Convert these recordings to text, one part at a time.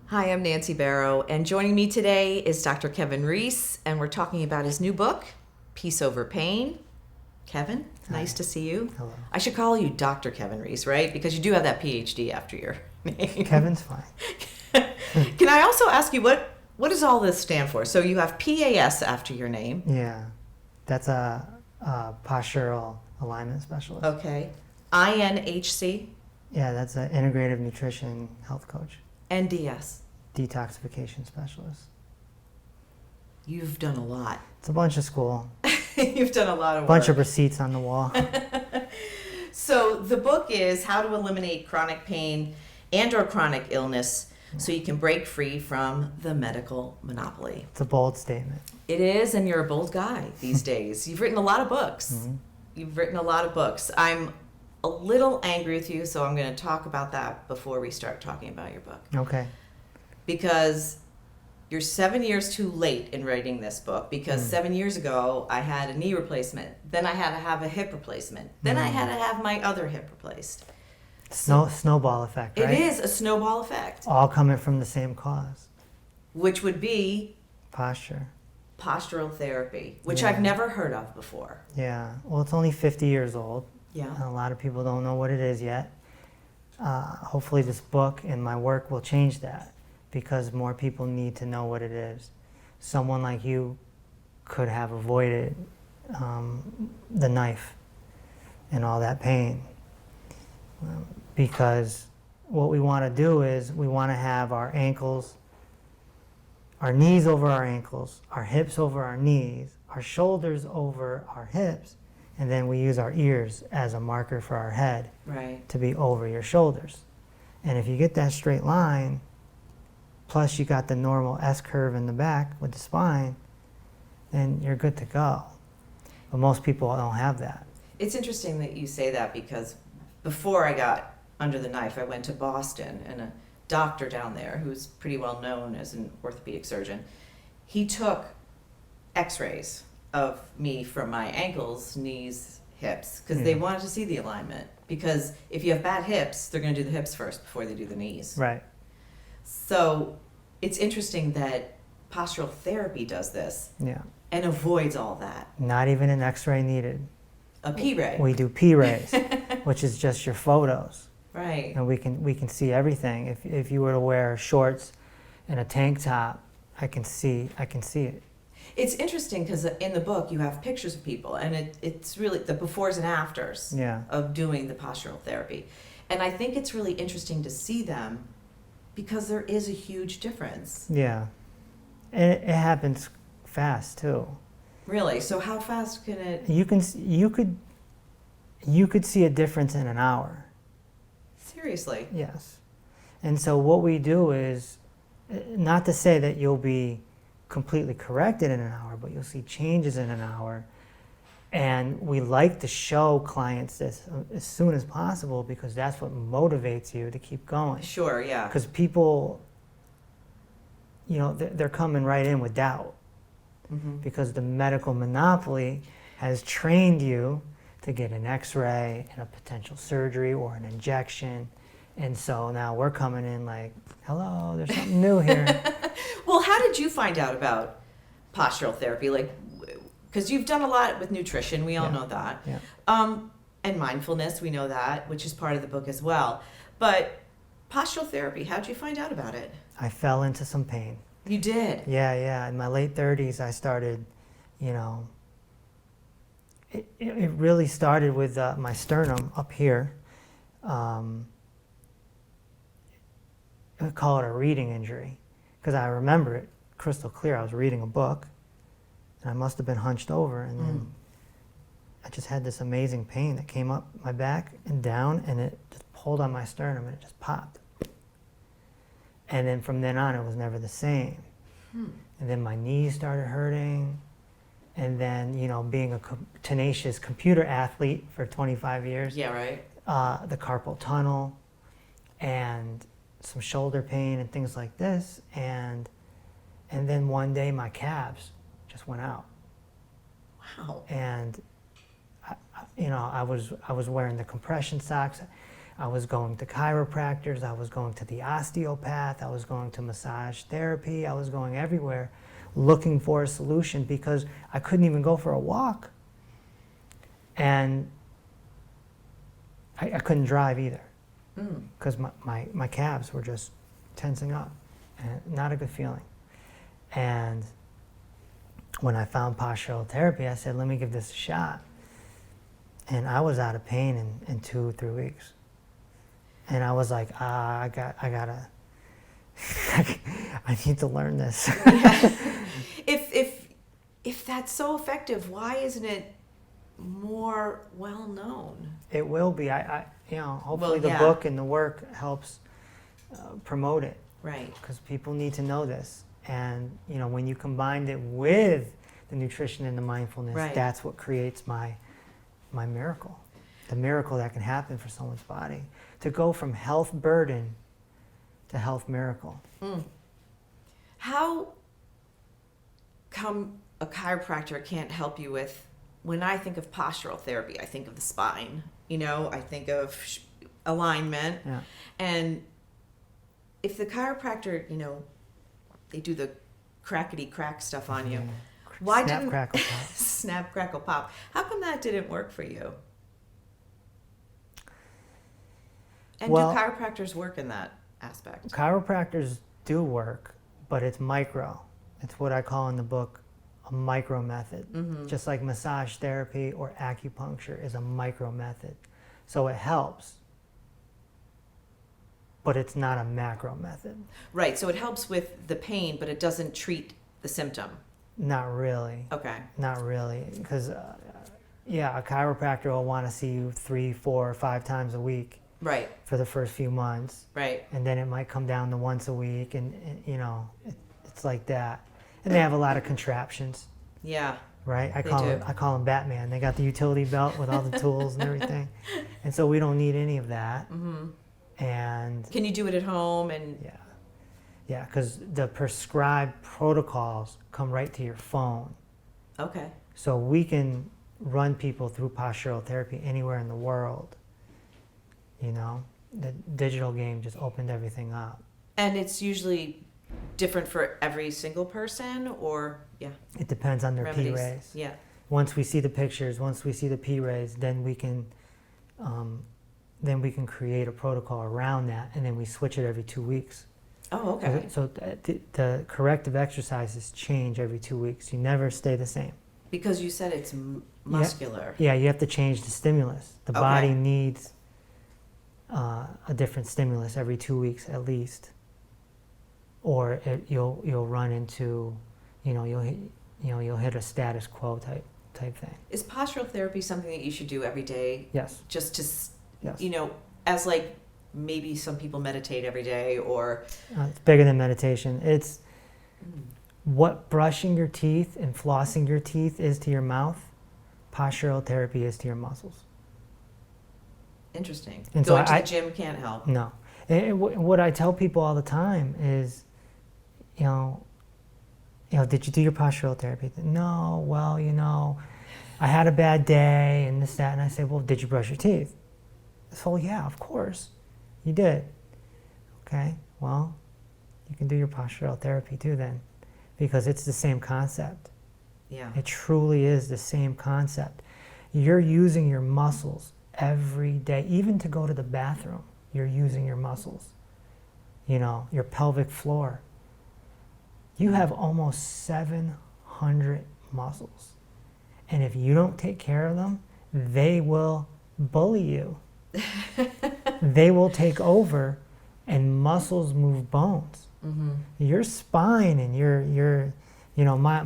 Hi, I'm Nancy Barrow, and joining me today is Dr. Kevin Reese, and we're talking about his new book, Peace Over Pain. Kevin, nice Hi. to see you. Hello. I should call you Dr. Kevin Reese, right? Because you do have that PhD after your name. Kevin's fine. Can I also ask you, what does all this stand for? So you have PAS after your name. Yeah, that's a postural alignment specialist. Okay. INHC Yeah, that's an integrative nutrition health coach, and DS. detoxification specialist. You've done a lot. It's a bunch of school, You've done a lot of bunch work. of receipts on the wall. So the book is How to Eliminate Chronic Pain and or Chronic Illness so you can break free from the medical monopoly. It's a bold statement. It is, and you're a bold guy these days. You've written a lot of books. Mhm. You've written a lot of books. I'm a little angry with you, so I'm going to talk about that before we start talking about your book. Okay. Because you're 7 years too late in writing this book, because 7 years ago I had a knee replacement, then I had to have a hip replacement, then I had to have my other hip replaced. Snowball effect, right? It is a snowball effect, All coming from the same cause. which would be Posture. postural therapy, which Yeah. I've never heard of before. Yeah. Well, it's only 50 years old. Yeah. And a lot of people don't know what it is yet. Hopefully this book and my work will change that, because more people need to know what it is. Someone like you could have avoided the knife and all that pain. Because what we want to do is we want to have our ankles, our knees over our ankles, our hips over our knees, our shoulders over our hips, and then we use our ears as a marker for our head Right. to be over your shoulders. And if you get that straight line, plus you got the normal S curve in the back with the spine, then you're good to go. But most people don't have that. It's interesting that you say that, because before I got under the knife, I went to Boston, and a doctor down there who's pretty well known as an orthopedic surgeon, he took x-rays of me from my ankles, knees, hips, because they Yeah. wanted to see the alignment. Because if you have bad hips, they're going to do the hips first before they do the knees. Right. So it's interesting that postural therapy does this Yeah. and avoids all that. Not even an x-ray needed. A P-ray. We do P-rays, which is just your photos. Right. And we can see everything. If you were to wear shorts and a tank top, I can see it. It's interesting because in the book you have pictures of people, and it's really the befores and afters Yeah. of doing the postural therapy. And I think it's really interesting to see them because there is a huge difference. Yeah. And it happens fast too. Really? So how fast can it? You could see a difference in an hour. Seriously? Yes. And so what we do is, not to say that you'll be completely corrected in an hour, but you'll see changes in an hour. And we like to show clients this as soon as possible, because that's what motivates you to keep going. Sure, yeah. Because people, they're coming right in with doubt, Mm-hmm. because the medical monopoly has trained you to get an x-ray and a potential surgery or an injection. And so now we're coming in like, hello, there's something new here. Well, how did you find out about postural therapy? Like, because you've done a lot with nutrition, we all Yeah. know that. Yeah. And mindfulness, we know that, which is part of the book as well. But postural therapy, how'd you find out about it? I fell into some pain. You did? Yeah. In my late 30s, I started, it really started with my sternum up here. I call it a reading injury, because I remember it crystal clear. I was reading a book, and I must have been hunched over, and then I just had this amazing pain that came up my back and down, and it just pulled on my sternum, and it just popped. And then from then on, it was never the same. And then my knees started hurting. And then, being a tenacious computer athlete for 25 years, Yeah, right. the carpal tunnel and some shoulder pain and things like this. And then one day my calves just went out. Wow. And I was wearing the compression socks. I was going to chiropractors, I was going to the osteopath, I was going to massage therapy, I was going everywhere looking for a solution because I couldn't even go for a walk. And I couldn't drive either because my calves were just tensing up, and not a good feeling. And when I found postural therapy, I said, let me give this a shot. And I was out of pain in 2-3 weeks. And I was like, I gotta, I need to learn this. Yeah. If that's so effective, why isn't it more well known? It will be. Hopefully the yeah. book and the work helps promote it. Right. Because people need to know this. And, when you combined it with the nutrition and the mindfulness, Right. that's what creates my miracle. The miracle that can happen for someone's body. To go from health burden to health miracle. How come a chiropractor can't help you with, when I think of postural therapy, I think of the spine, I think of alignment. Yeah. And if the chiropractor, they do the crackety crack stuff on you, why Snap, didn't crackle, pop. snap, crackle, pop? How come that didn't work for you? And Well, do chiropractors work in that aspect? Chiropractors do work, but it's micro. It's what I call in the book a micro method. Just like massage therapy or acupuncture is a micro method. So it helps, but it's not a macro method. Right, so it helps with the pain, but it doesn't treat the symptom. Not really. Okay. Not really, because a chiropractor will want to see you 3, 4, 5 times a week Right, for the first few months, right. and then it might come down to once a week, and it's like that. And they have a lot of contraptions, Yeah, right? I They call do. them Batman. They got the utility belt with all the tools and everything, and so we don't need any of that. And can you do it at home? And yeah, because the prescribed protocols come right to your phone. okay, So we can run people through postural therapy anywhere in the world. The digital game just opened everything up. and it's usually different for every single person, or It depends on their remedies? P-rays. Yeah, Once we see the pictures, once we see the P-rays, then we can create a protocol around that, and then we switch it every 2 weeks. oh, okay. So the corrective exercises change every 2 weeks. You never stay the same. Because you said it's muscular. Yeah, you have to change the stimulus. The Okay. body needs a different stimulus every 2 weeks at least, or you'll run into, you'll hit a status quo type thing. Is postural therapy something that you should do every day? Yes. Just to, Yes. as like maybe some people meditate every day, or It's bigger than meditation. It's what brushing your teeth and flossing your teeth is to your mouth, postural therapy is to your muscles. interesting. And so Going to I- the gym can't help. No. And what I tell people all the time is, did you do your postural therapy? No, well, I had a bad day and this, that. And I say, well, did you brush your teeth? So, yeah, of course, you did. Okay, well, you can do your postural therapy too then, because it's the same concept. Yeah. It truly is the same concept. You're using your muscles every day, even to go to the bathroom, you're using your muscles. Your pelvic floor. You have almost 700 muscles. And if you don't take care of them, they will bully you. They will take over, and muscles move bones. Your spine and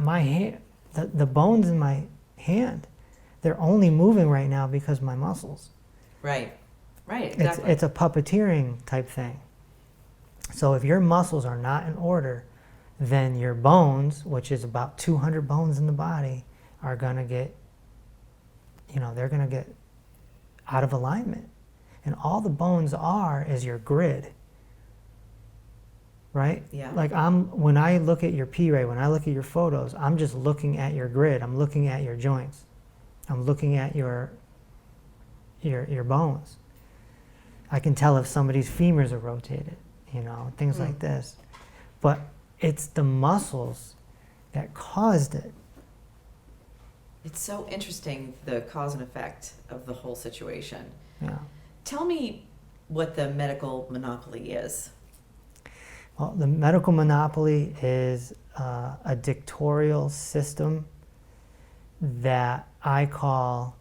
my hand, the bones in my hand, they're only moving right now because of my muscles. Right, exactly. It's a puppeteering type thing. So if your muscles are not in order, then your bones, which is about 200 bones in the body, are gonna get, they're gonna get out of alignment. And all the bones is your grid, right? Yeah. Like when I look at your P-ray, when I look at your photos, I'm just looking at your grid. I'm looking at your joints. I'm looking at your bones. I can tell if somebody's femurs are rotated, you know, things like this. But it's the muscles that caused it. It's so interesting, the cause and effect of the whole situation. Yeah. Tell me what the medical monopoly is. Well, the medical monopoly is a dictatorial system that I call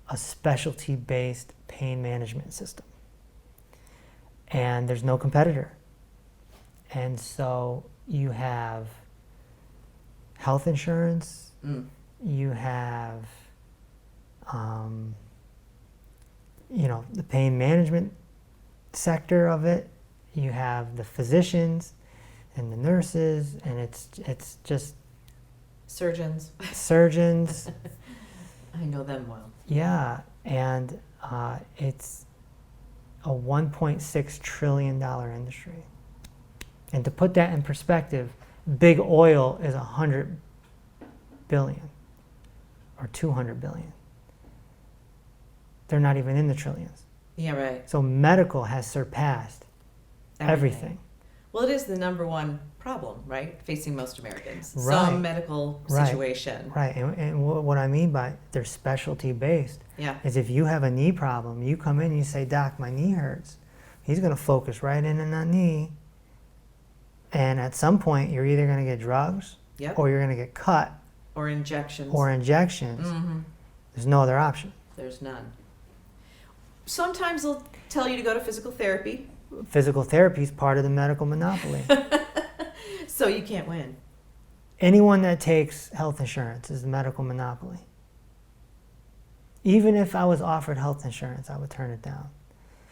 a specialty-based pain management system. And there's no competitor. And so you have health insurance, you have, you know, the pain management sector of it, you have the physicians and the nurses, and it's just Surgeons. surgeons. I know them well. Yeah, and it's a $1.6 trillion industry. And to put that in perspective, big oil is 100 billion or 200 billion. They're not even in the trillions. Yeah, right. So medical has surpassed everything. Well, it is the number one problem, right, facing most Americans. Right. Some medical situation. Right, and what I mean by they're specialty based Yeah. is if you have a knee problem, you come in and you say, Doc, my knee hurts. He's going to focus right in on that knee. And at some point, you're either going to get drugs Yep. or you're going to get cut Or injections. or injections. Mm-hmm. There's no other option. There's none. Sometimes they'll tell you to go to physical therapy. Physical therapy is part of the medical monopoly. So you can't win. Anyone that takes health insurance is the medical monopoly. Even if I was offered health insurance, I would turn it down.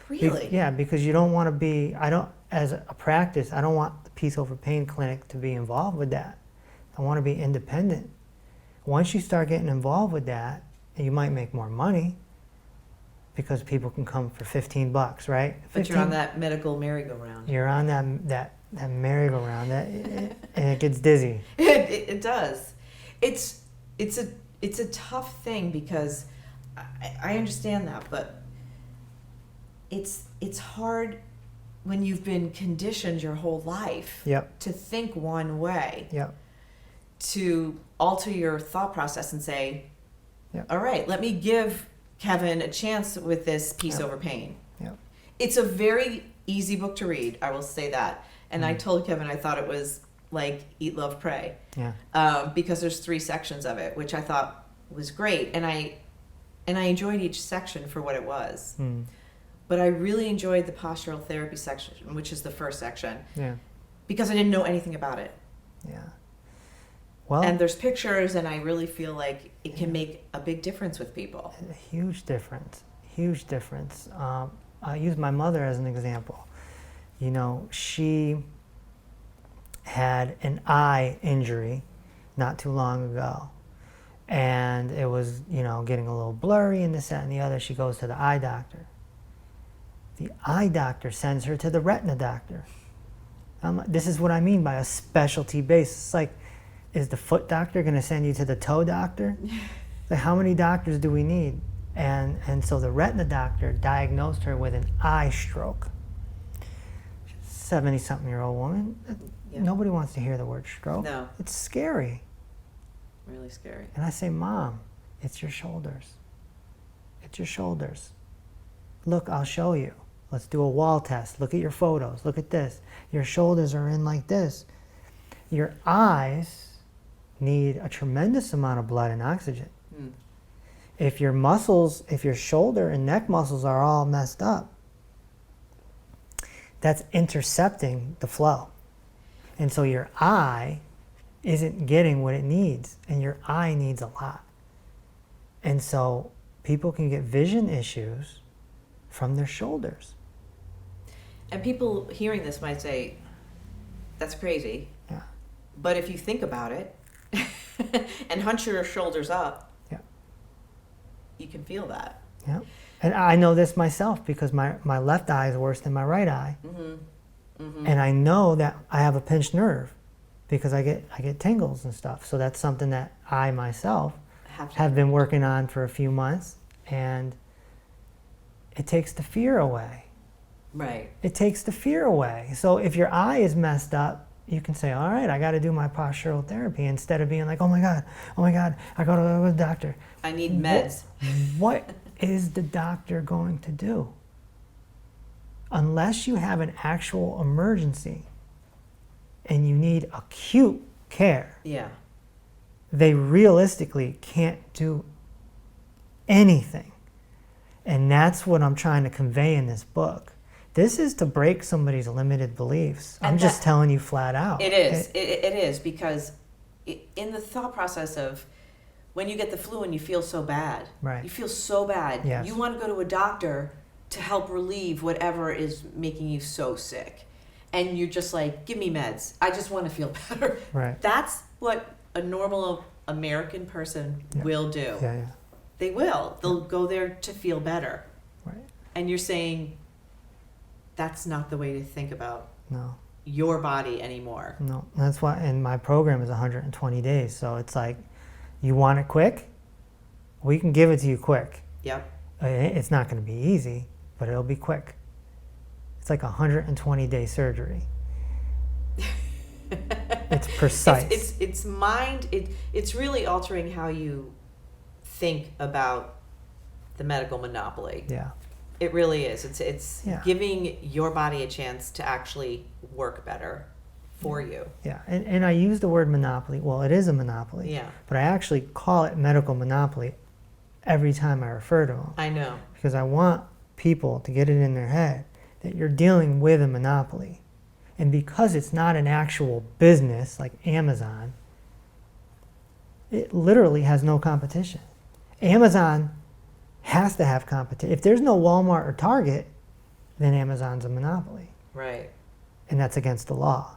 Really? Yeah, because you don't want to be, as a practice, I don't want the Peace Over Pain Clinic to be involved with that. I want to be independent. Once you start getting involved with that, you might make more money because people can come for $15, right? But you're on that medical merry-go-round. You're on that merry-go-round, and it gets dizzy. It does. It's a tough thing because I understand that, but it's hard when you've been conditioned your whole life Yep. to think one way, Yep. to alter your thought process and say, Yep. all right, let me give Kevin a chance with this Peace Yep. Over Pain. Yep. It's a very easy book to read, I will say that. And I told Kevin I thought it was like Eat, Love, Pray. Yeah. Because there's 3 sections of it, which I thought was great. And I enjoyed each section for what it was. Mm. But I really enjoyed the postural therapy section, which is the first section, Yeah. because I didn't know anything about it. Yeah. Well, And there's pictures, and I really feel like it can make a big difference with people. a huge difference. Huge difference. I use my mother as an example. You know, she had an eye injury not too long ago. And it was, you know, getting a little blurry and this, that, and the other. She goes to the eye doctor. The eye doctor sends her to the retina doctor. This is what I mean by a specialty base. It's like, is the foot doctor going to send you to the toe doctor? Like, how many doctors do we need? And so the retina doctor diagnosed her with an eye stroke. 70-something-year-old woman. Yeah. Nobody wants to hear the word stroke. No. It's scary. Really scary. And I say, Mom, it's your shoulders. It's your shoulders. Look, I'll show you. Let's do a wall test. Look at your photos. Look at this. Your shoulders are in like this. Your eyes need a tremendous amount of blood and oxygen. Mm. If your muscles, if your shoulder and neck muscles are all messed up, that's intercepting the flow. And so your eye isn't getting what it needs, and your eye needs a lot. And so people can get vision issues from their shoulders. And people hearing this might say, that's crazy. Yeah. But if you think about it and hunch your shoulders up, Yeah. you can feel that. Yeah. And I know this myself because my left eye is worse than my right eye. Mm-hmm. Mm-hmm. And I know that I have a pinched nerve because I get tingles and stuff. So that's something that I myself have been working on for a few months, and it takes the fear away. Right. It takes the fear away. So if your eye is messed up, you can say, all right, I got to do my postural therapy, instead of being like, oh my God, I got to go to the doctor. I need meds. What is the doctor going to do? Unless you have an actual emergency and you need acute care, Yeah. they realistically can't do anything. And that's what I'm trying to convey in this book. This is to break somebody's limited beliefs. I'm just telling you flat out. It is. It is, because in the thought process of when you get the flu and you feel so bad, Right. you feel so bad, Yes. you want to go to a doctor to help relieve whatever is making you so sick. And you're just like, give me meds. I just want to feel better. Right. That's what a normal American person will do. Yeah. They will. They'll go there to feel better. Right. And you're saying that's not the way to think about No. your body anymore. No. That's why, and my program is 120 days. So it's like, you want it quick? We can give it to you quick. Yep. It's not going to be easy, but it'll be quick. It's like a 120-day surgery. It's precise. It's mind. It's really altering how you think about the medical monopoly. Yeah. It really is. It's Yeah. giving your body a chance to actually work better for you. Yeah. And I use the word monopoly. Well, it is a monopoly. Yeah. But I actually call it medical monopoly every time I refer to them. I know. Because I want people to get it in their head that you're dealing with a monopoly. And because it's not an actual business like Amazon, it literally has no competition. Amazon has to have competition. If there's no Walmart or Target, then Amazon's a monopoly. Right. And that's against the law.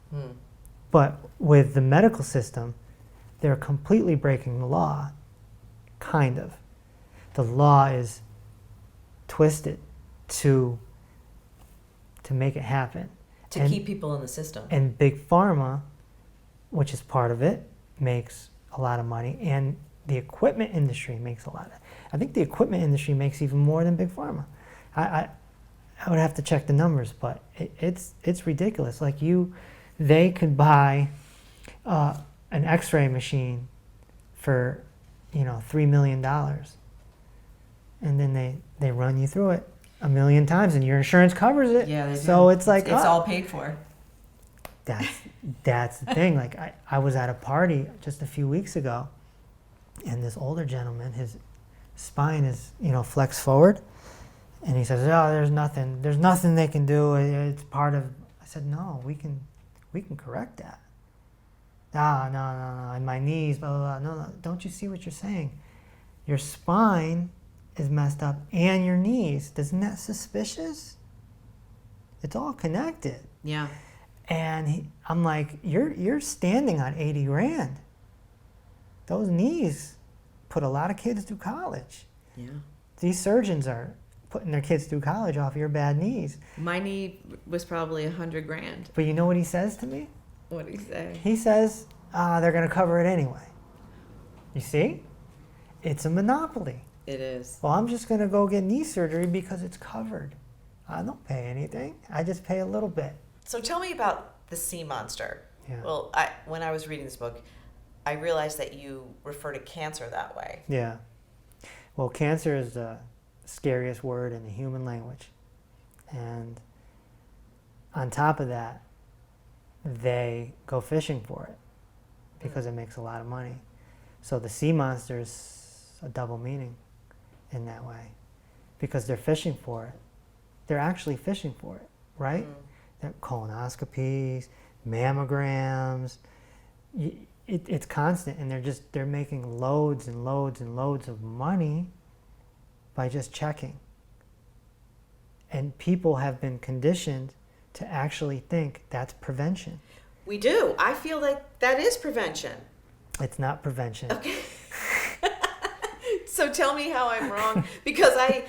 Hmm. But with the medical system, they're completely breaking the law. Kind of. The law is twisted to make it happen. To keep people in the system. And Big Pharma, which is part of it, makes a lot of money. And the equipment industry makes a lot. I think the equipment industry makes even more than Big Pharma. I would have to check the numbers, but it's ridiculous. Like they could buy an X-ray machine for $3 million, and then they run you through it 1 million times, and your insurance covers it. Yeah, they do. So it's like it's all paid for. That's the thing. Like I was at a party just a few weeks ago, and this older gentleman, his spine is flexed forward, and he says, "Oh, there's nothing they can do. It's part of." I said, "No, we can correct that." No, and my knees, blah blah blah. No, don't you see what you're saying? Your spine is messed up, and your knees. Isn't that suspicious? It's all connected. Yeah. And I'm like, you're standing on 80 grand. Those knees put a lot of kids through college. Yeah. These surgeons are putting their kids through college off your bad knees. My knee was probably $100,000. But you know what he says to me? What did he say? He says, they're going to cover it anyway. You see? It's a monopoly. It is. Well, I'm just going to go get knee surgery because it's covered. I don't pay anything. I just pay a little bit. So tell me about the sea monster. Yeah. Well, when I was reading this book, I realized that you refer to cancer that way. Yeah. Well, cancer is the scariest word in the human language. And on top of that, they go fishing for it because it makes a lot of money. So the sea monster is a double meaning in that way because they're fishing for it. They're actually fishing for it, right? They're colonoscopies, mammograms. It's constant, and they're making loads and loads and loads of money by just checking. And people have been conditioned to actually think that's prevention. We do. I feel like that is prevention. It's not prevention. Okay. So tell me how I'm wrong. Because I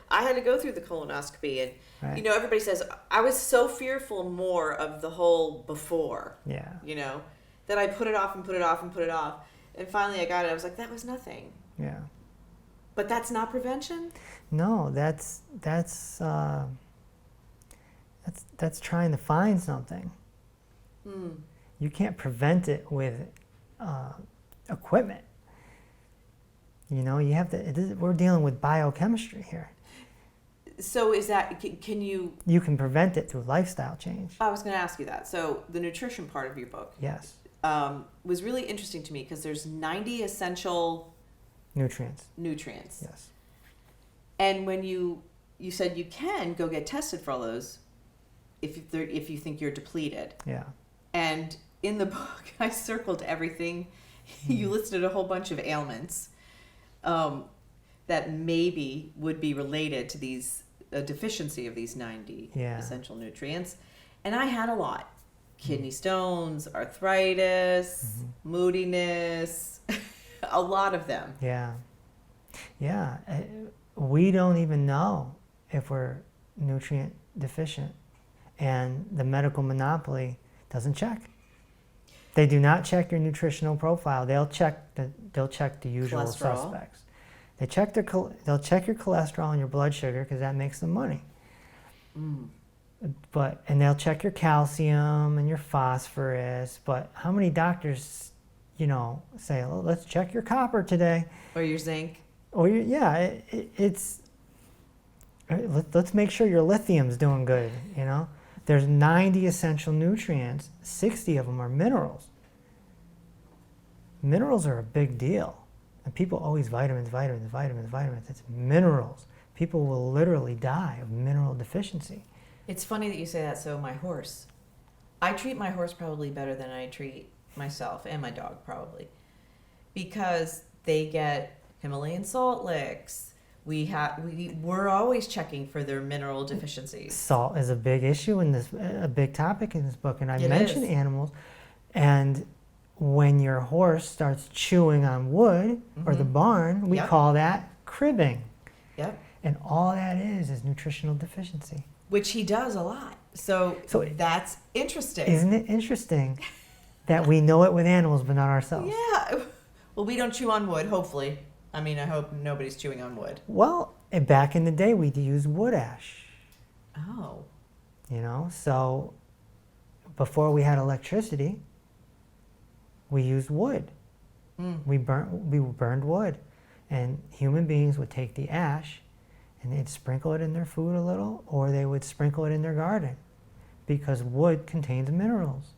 had to go through the colonoscopy, and Right. everybody says I was so fearful more of the whole before. Yeah. That I put it off and put it off and put it off. And finally I got it. I was like, that was nothing. Yeah. But that's not prevention? No, that's trying to find something. You can't prevent it with equipment. You know, you have to. We're dealing with biochemistry here. So is that, can you... You can prevent it through lifestyle change. I was going to ask you that. So the nutrition part of your book Yes. Was really interesting to me because there's 90 essential Nutrients. Yes. And when you said you can go get tested for all those if you think you're depleted. Yeah. And in the book, I circled everything. You listed a whole bunch of ailments that maybe would be related to a deficiency of these 90 essential nutrients. And I had a lot. Kidney stones, arthritis, moodiness, a lot of them. Yeah. Yeah. We don't even know if we're nutrient deficient. And the medical monopoly doesn't check. They do not check your nutritional profile. They'll check the usual suspects. They'll check your cholesterol and your blood sugar because that makes them money. And they'll check your calcium and your phosphorus. But how many doctors, say, well, let's check your copper today, or your zinc, or let's make sure your lithium's doing good. There's 90 essential nutrients. 60 of them are minerals. Minerals are a big deal. And people always vitamins. It's minerals. People will literally die of mineral deficiency. It's funny that you say that. So I treat my horse probably better than I treat myself and my dog probably, because they get Himalayan salt licks. We're always checking for their mineral deficiencies. Salt is a big issue in this, a big topic in this book, and I mentioned animals. And when your horse starts chewing on wood or the barn, we call that cribbing. Yep. And all that is nutritional deficiency. Which he does a lot. So that's interesting. Isn't it interesting that we know it with animals but not ourselves? Yeah. Well, we don't chew on wood, hopefully. I mean, I hope nobody's chewing on wood. Well, back in the day, we used wood ash. Oh. So before we had electricity, we used wood. We burned wood. And human beings would take the ash and they'd sprinkle it in their food a little, or they would sprinkle it in their garden, because wood contains minerals.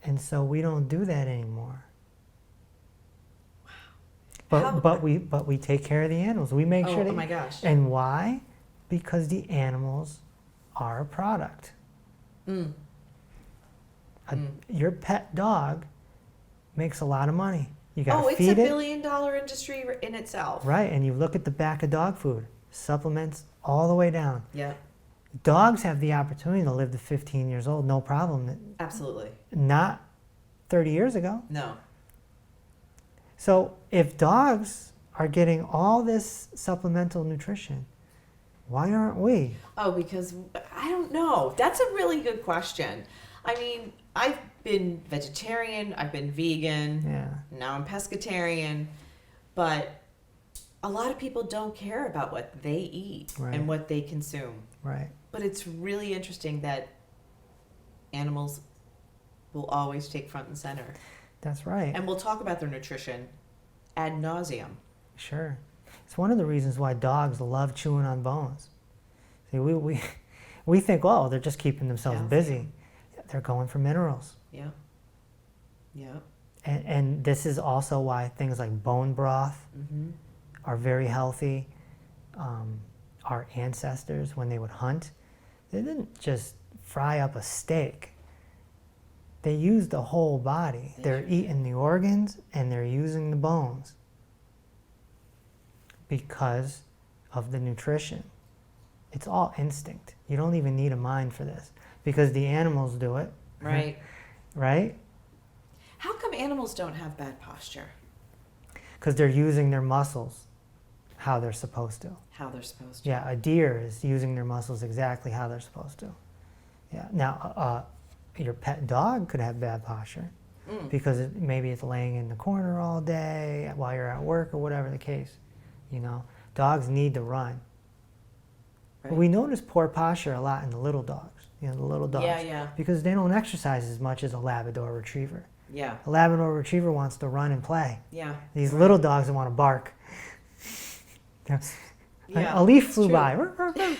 And so we don't do that anymore. But we take care of the animals. We make sure. Oh my gosh! And why? Because the animals are a product. Your pet dog makes a lot of money. You got to feed it. It's a billion-dollar industry in itself. Right, and you look at the back of dog food, supplements all the way down. Yeah. Dogs have the opportunity to live to 15 years old, no problem. Absolutely. Not 30 years ago. No. So if dogs are getting all this supplemental nutrition, why aren't we? Oh, because I don't know. That's a really good question. I mean, I've been vegetarian, I've been vegan, now I'm pescatarian, but a lot of people don't care about what they eat and what they consume. Right. But it's really interesting that animals will always take front and center. That's right. And we'll talk about their nutrition ad nauseum. Sure. It's one of the reasons why dogs love chewing on bones. See, we think, oh, they're just keeping themselves busy. They're going for minerals. Yeah. Yeah. And this is also why things like bone broth are very healthy. Our ancestors, when they would hunt, they didn't just fry up a steak. They used the whole body. They're eating the organs and they're using the bones because of the nutrition. It's all instinct. You don't even need a mind for this because the animals do it. Right. Right? How come animals don't have bad posture? Because they're using their muscles how they're supposed to. How they're supposed to. Yeah, a deer is using their muscles exactly how they're supposed to. Yeah. Now, your pet dog could have bad posture. because maybe it's laying in the corner all day while you're at work or whatever the case. You know, dogs need to run. Right. But we notice poor posture a lot in the little dogs. You know, the little dogs. Yeah. Because they don't exercise as much as a Labrador Retriever. Yeah. A Labrador Retriever wants to run and play. Yeah. These little dogs want to bark. Yeah, A leaf it's flew true. by,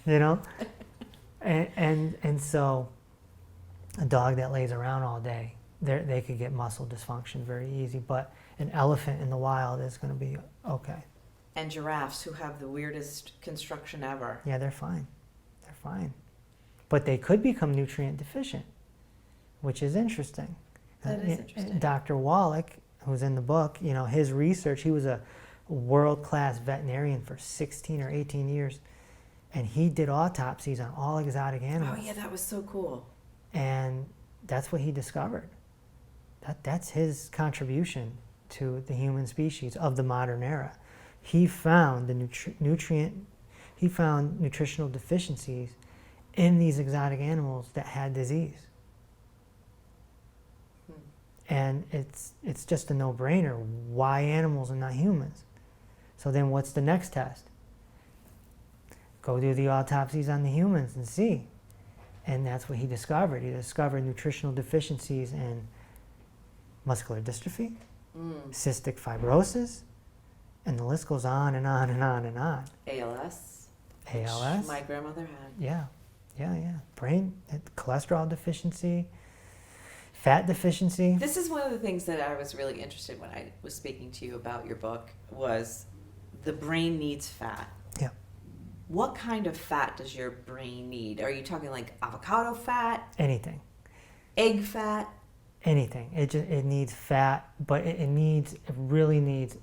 you know, and so a dog that lays around all day, they could get muscle dysfunction very easy. But an elephant in the wild is going to be okay. And giraffes, who have the weirdest construction ever. Yeah, they're fine. They're fine. But they could become nutrient deficient, which is interesting. That is interesting. Dr. Wallach, who's in the book, you know, his research, he was a world-class veterinarian for 16 or 18 years, and he did autopsies on all exotic animals. Oh yeah, that was so cool. And that's what he discovered. That's his contribution to the human species of the modern era. He found the nutritional deficiencies in these exotic animals that had disease. And it's just a no-brainer. Why animals and not humans? So then what's the next test? Go do the autopsies on the humans and see. And that's what he discovered. He discovered nutritional deficiencies in muscular dystrophy, cystic fibrosis, and the list goes on and on and on and on. ALS. ALS. My grandmother had. Yeah. Brain, cholesterol deficiency, fat deficiency. This is one of the things that I was really interested in when I was speaking to you about your book, was the brain needs fat. Yeah. What kind of fat does your brain need? Are you talking like avocado fat? Anything. Egg fat? Anything. It needs fat, but it really needs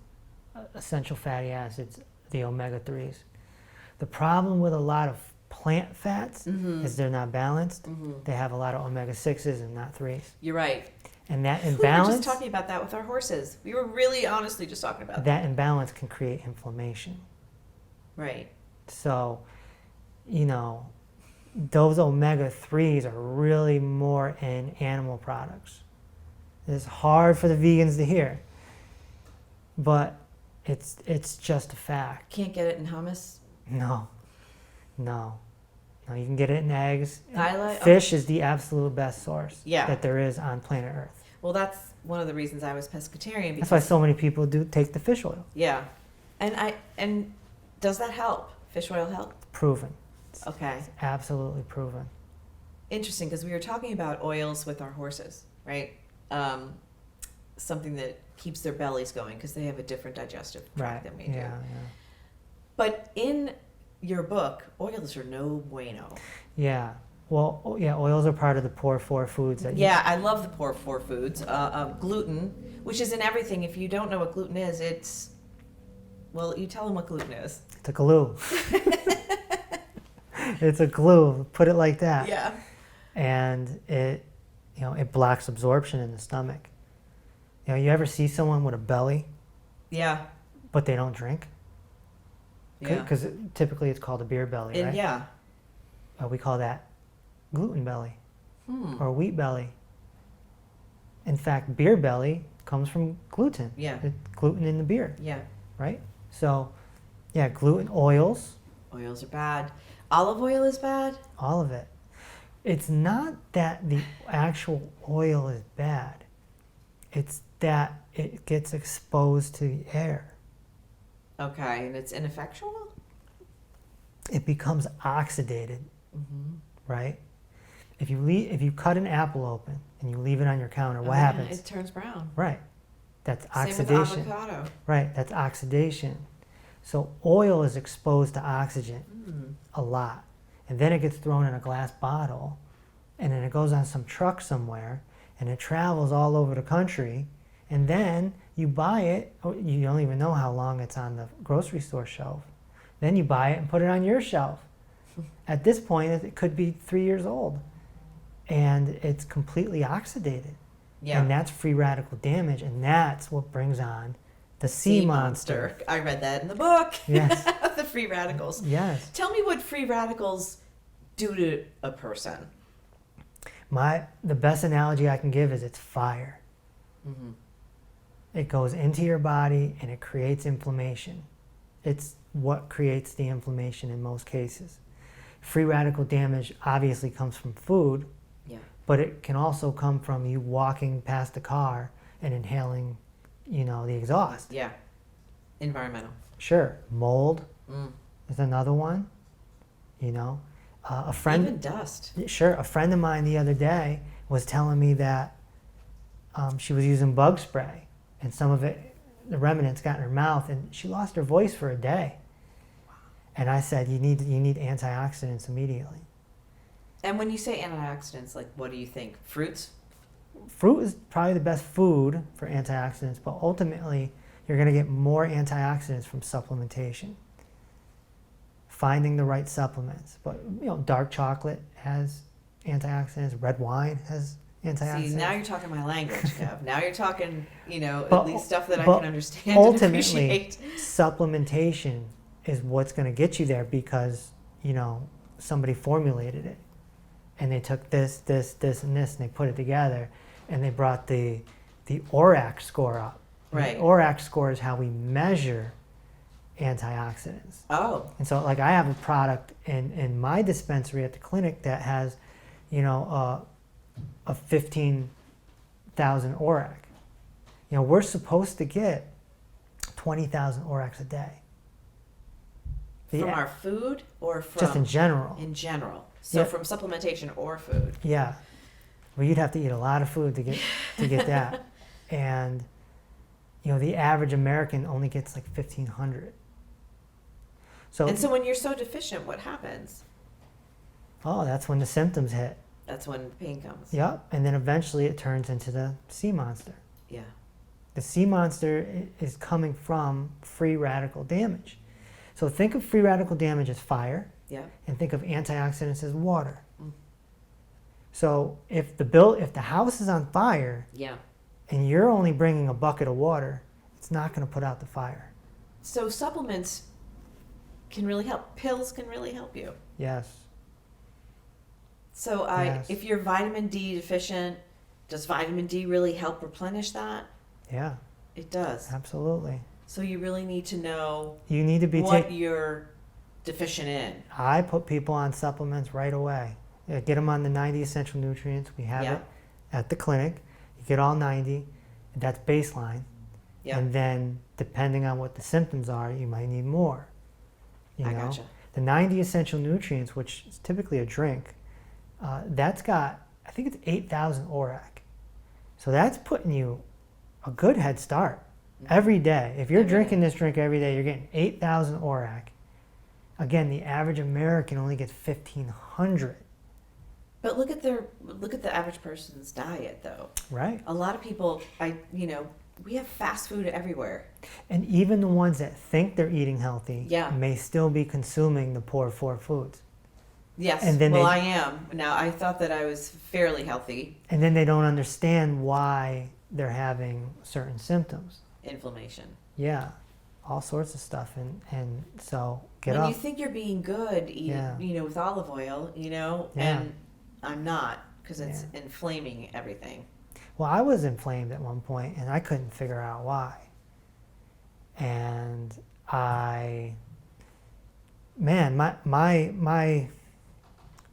essential fatty acids, the omega-3s. The problem with a lot of plant fats is they're not balanced. They have a lot of omega-6s and not 3s. You're right. And that We were imbalance, just talking about that with our horses. We were really honestly just talking about that. that imbalance can create inflammation. Right. So, you know, those omega-3s are really more in animal products. It's hard for the vegans to hear, but it's just a fact. Can't get it in hummus? No, you can get it in eggs. I Fish is the absolute best source Yeah. that there is on planet Earth. Well, that's one of the reasons I was pescatarian. That's why so many people do take the fish oil. Yeah. And does that help? Fish oil help? Proven. Okay. It's absolutely proven. Interesting, because we were talking about oils with our horses, right? Something that keeps their bellies going because they have a different digestive tract than we do. Yeah. But in your book, oils are no bueno. Yeah. Well, yeah, oils are part of the poor four foods that Yeah, I love the poor four foods. Gluten, which is in everything. If you don't know what gluten is, it's, well, you tell them what gluten is. It's a glue. It's a glue. Put it like that. Yeah. And it blocks absorption in the stomach. You know, you ever see someone with a belly, Yeah. but they don't drink? Yeah. Because typically it's called a beer belly, right? Yeah. We call that gluten belly or wheat belly. In fact, beer belly comes from gluten. Yeah. It's gluten in the beer, Yeah. right? So, yeah, gluten, oils, Oils are bad. Olive oil is bad? all of it. It's not that the actual oil is bad. It's that it gets exposed to the air. Okay, and it's ineffectual? It becomes oxidated, right? If you cut an apple open and you leave it on your counter, what happens? It turns brown. Right. That's Same oxidation. with avocado. Right, that's oxidation. So oil is exposed to oxygen a lot. And then it gets thrown in a glass bottle, and then it goes on some truck somewhere, and it travels all over the country, and then you buy it, you don't even know how long it's on the grocery store shelf. Then you buy it and put it on your shelf. At this point, it could be 3 years old, and it's completely oxidated. Yeah. And that's free radical damage, and that's what brings on the sea monster. I read that in the book. Yes. The free radicals. Yes. Tell me what free radicals do to a person. The best analogy I can give is it's fire. Mm-hmm. It goes into your body and it creates inflammation. It's what creates the inflammation in most cases. Free radical damage obviously comes from food, Yeah. but it can also come from you walking past a car and inhaling, the exhaust. Yeah. Environmental. Sure, mold Mm. is another one. A friend. Even dust. Sure, a friend of mine the other day was telling me that she was using bug spray, and some of it, the remnants, got in her mouth, and she lost her voice for a day. And I said, you need antioxidants immediately. And when you say antioxidants, like, what do you think? Fruits? Fruit is probably the best food for antioxidants, but ultimately you're going to get more antioxidants from supplementation. Finding the right supplements. But, dark chocolate has antioxidants, red wine has antioxidants. See, now you're talking my language, Kev. Now you're talking, But- at least stuff that I can understand and ultimately, appreciate. supplementation is what's going to get you there because, somebody formulated it. And they took this, and this, and they put it together, and they brought the ORAC score up. And Right. The ORAC score is how we measure antioxidants. Oh, And so, like, I have a product in my dispensary at the clinic that has, a 15,000 ORAC. We're supposed to get 20,000 ORACs a day. from our food or from? Just in general. In general. So Yeah. from supplementation or food. Yeah. Well, you'd have to eat a lot of food to get that. And, the average American only gets like 1,500. And so when you're so deficient, what happens? That's when the symptoms hit. That's when pain comes. Yep. And then eventually it turns into the sea monster. Yeah. The sea monster is coming from free radical damage. So think of free radical damage as fire, Yeah. and think of antioxidants as water. Mm. So if the house is on fire Yeah. and you're only bringing a bucket of water, it's not going to put out the fire. So supplements can really help. Pills can really help you. Yes. So Yes. if you're vitamin D deficient, does vitamin D really help replenish that? Yeah, It does. absolutely. So you really need to know You need to be what you're deficient in. I put people on supplements right away. Get them on the 90 essential nutrients. We have Yeah. it at the clinic. You get all 90. That's baseline. Yeah. And then depending on what the symptoms are, you might need more. I gotcha. The 90 essential nutrients, which is typically a drink, that's got, I think it's 8,000 ORAC. So that's putting you a good head start every day. If you're Every drinking day. this drink every day, you're getting 8,000 ORAC. Again, the average American only gets 1,500. But look at the average person's diet though. Right? A lot of people, we have fast food everywhere. And even the ones that think they're eating healthy Yeah. may still be consuming the poor four foods. Yes. And then I am. Now I thought that I was fairly healthy. And then they don't understand why they're having certain symptoms. Inflammation. Yeah, all sorts of stuff. And so get when up. you think you're being good, Yeah. with olive oil, Yeah. and I'm not because it's inflaming everything. Well, I was inflamed at one point and I couldn't figure out why. And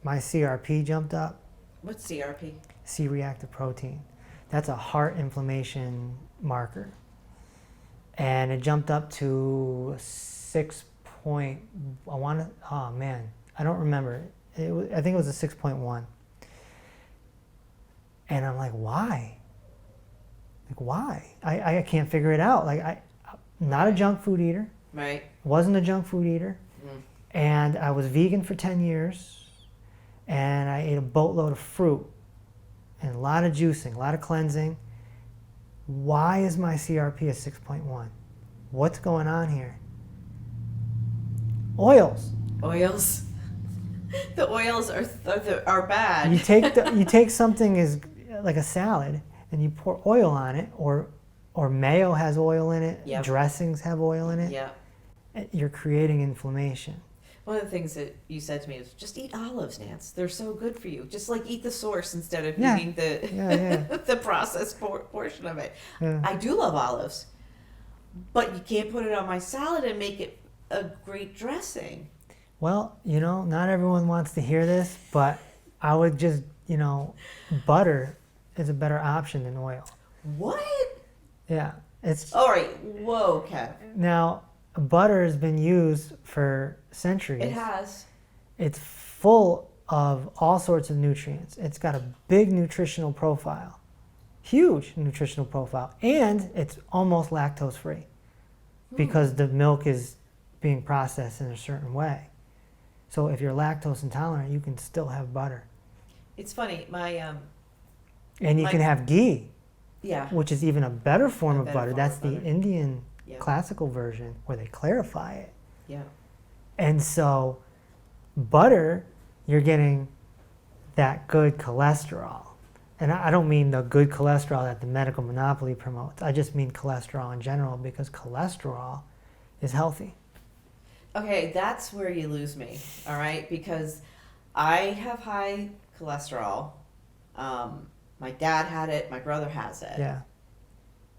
my CRP jumped up. What's CRP? C-reactive protein. That's a heart inflammation marker. And it jumped up to 6 point, I don't remember. I think it was a 6.1. And I'm like, why? Like, why? I can't figure it out. Like, I'm not a junk food eater. Right. Wasn't a junk food eater. Mm. And I was vegan for 10 years. And I ate a boatload of fruit. And a lot of juicing, a lot of cleansing. Why is my CRP at 6.1? What's going on here? Oils. Oils. The oils are bad. You take something as like a salad and you pour oil on it, or mayo has oil in it. Yep. Dressings have oil in it. Yeah. You're creating inflammation. One of the things that you said to me is just eat olives, Nance. They're so good for you. Just like eat the source instead of Yeah. eating the Yeah. the processed portion of it. Yeah. I do love olives, but you can't put it on my salad and make it a great dressing. Well, not everyone wants to hear this, but I would just, butter is a better option than oil. What? Yeah. It's All right. Whoa, Kev. now butter has been used for centuries. It has. It's full of all sorts of nutrients. It's got a big nutritional profile, huge nutritional profile, and it's almost lactose free because the milk is being processed in a certain way. So if you're lactose intolerant, you can still have butter. It's funny. And you can have ghee, Yeah. which is even a better form of better butter. form That's of the butter. Indian Yeah. classical version where they clarify it. Yeah. And so butter, you're getting that good cholesterol. And I don't mean the good cholesterol that the medical monopoly promotes. I just mean cholesterol in general because cholesterol is healthy. Okay, that's where you lose me. All right, because I have high cholesterol. My dad had it. My brother has it. Yeah.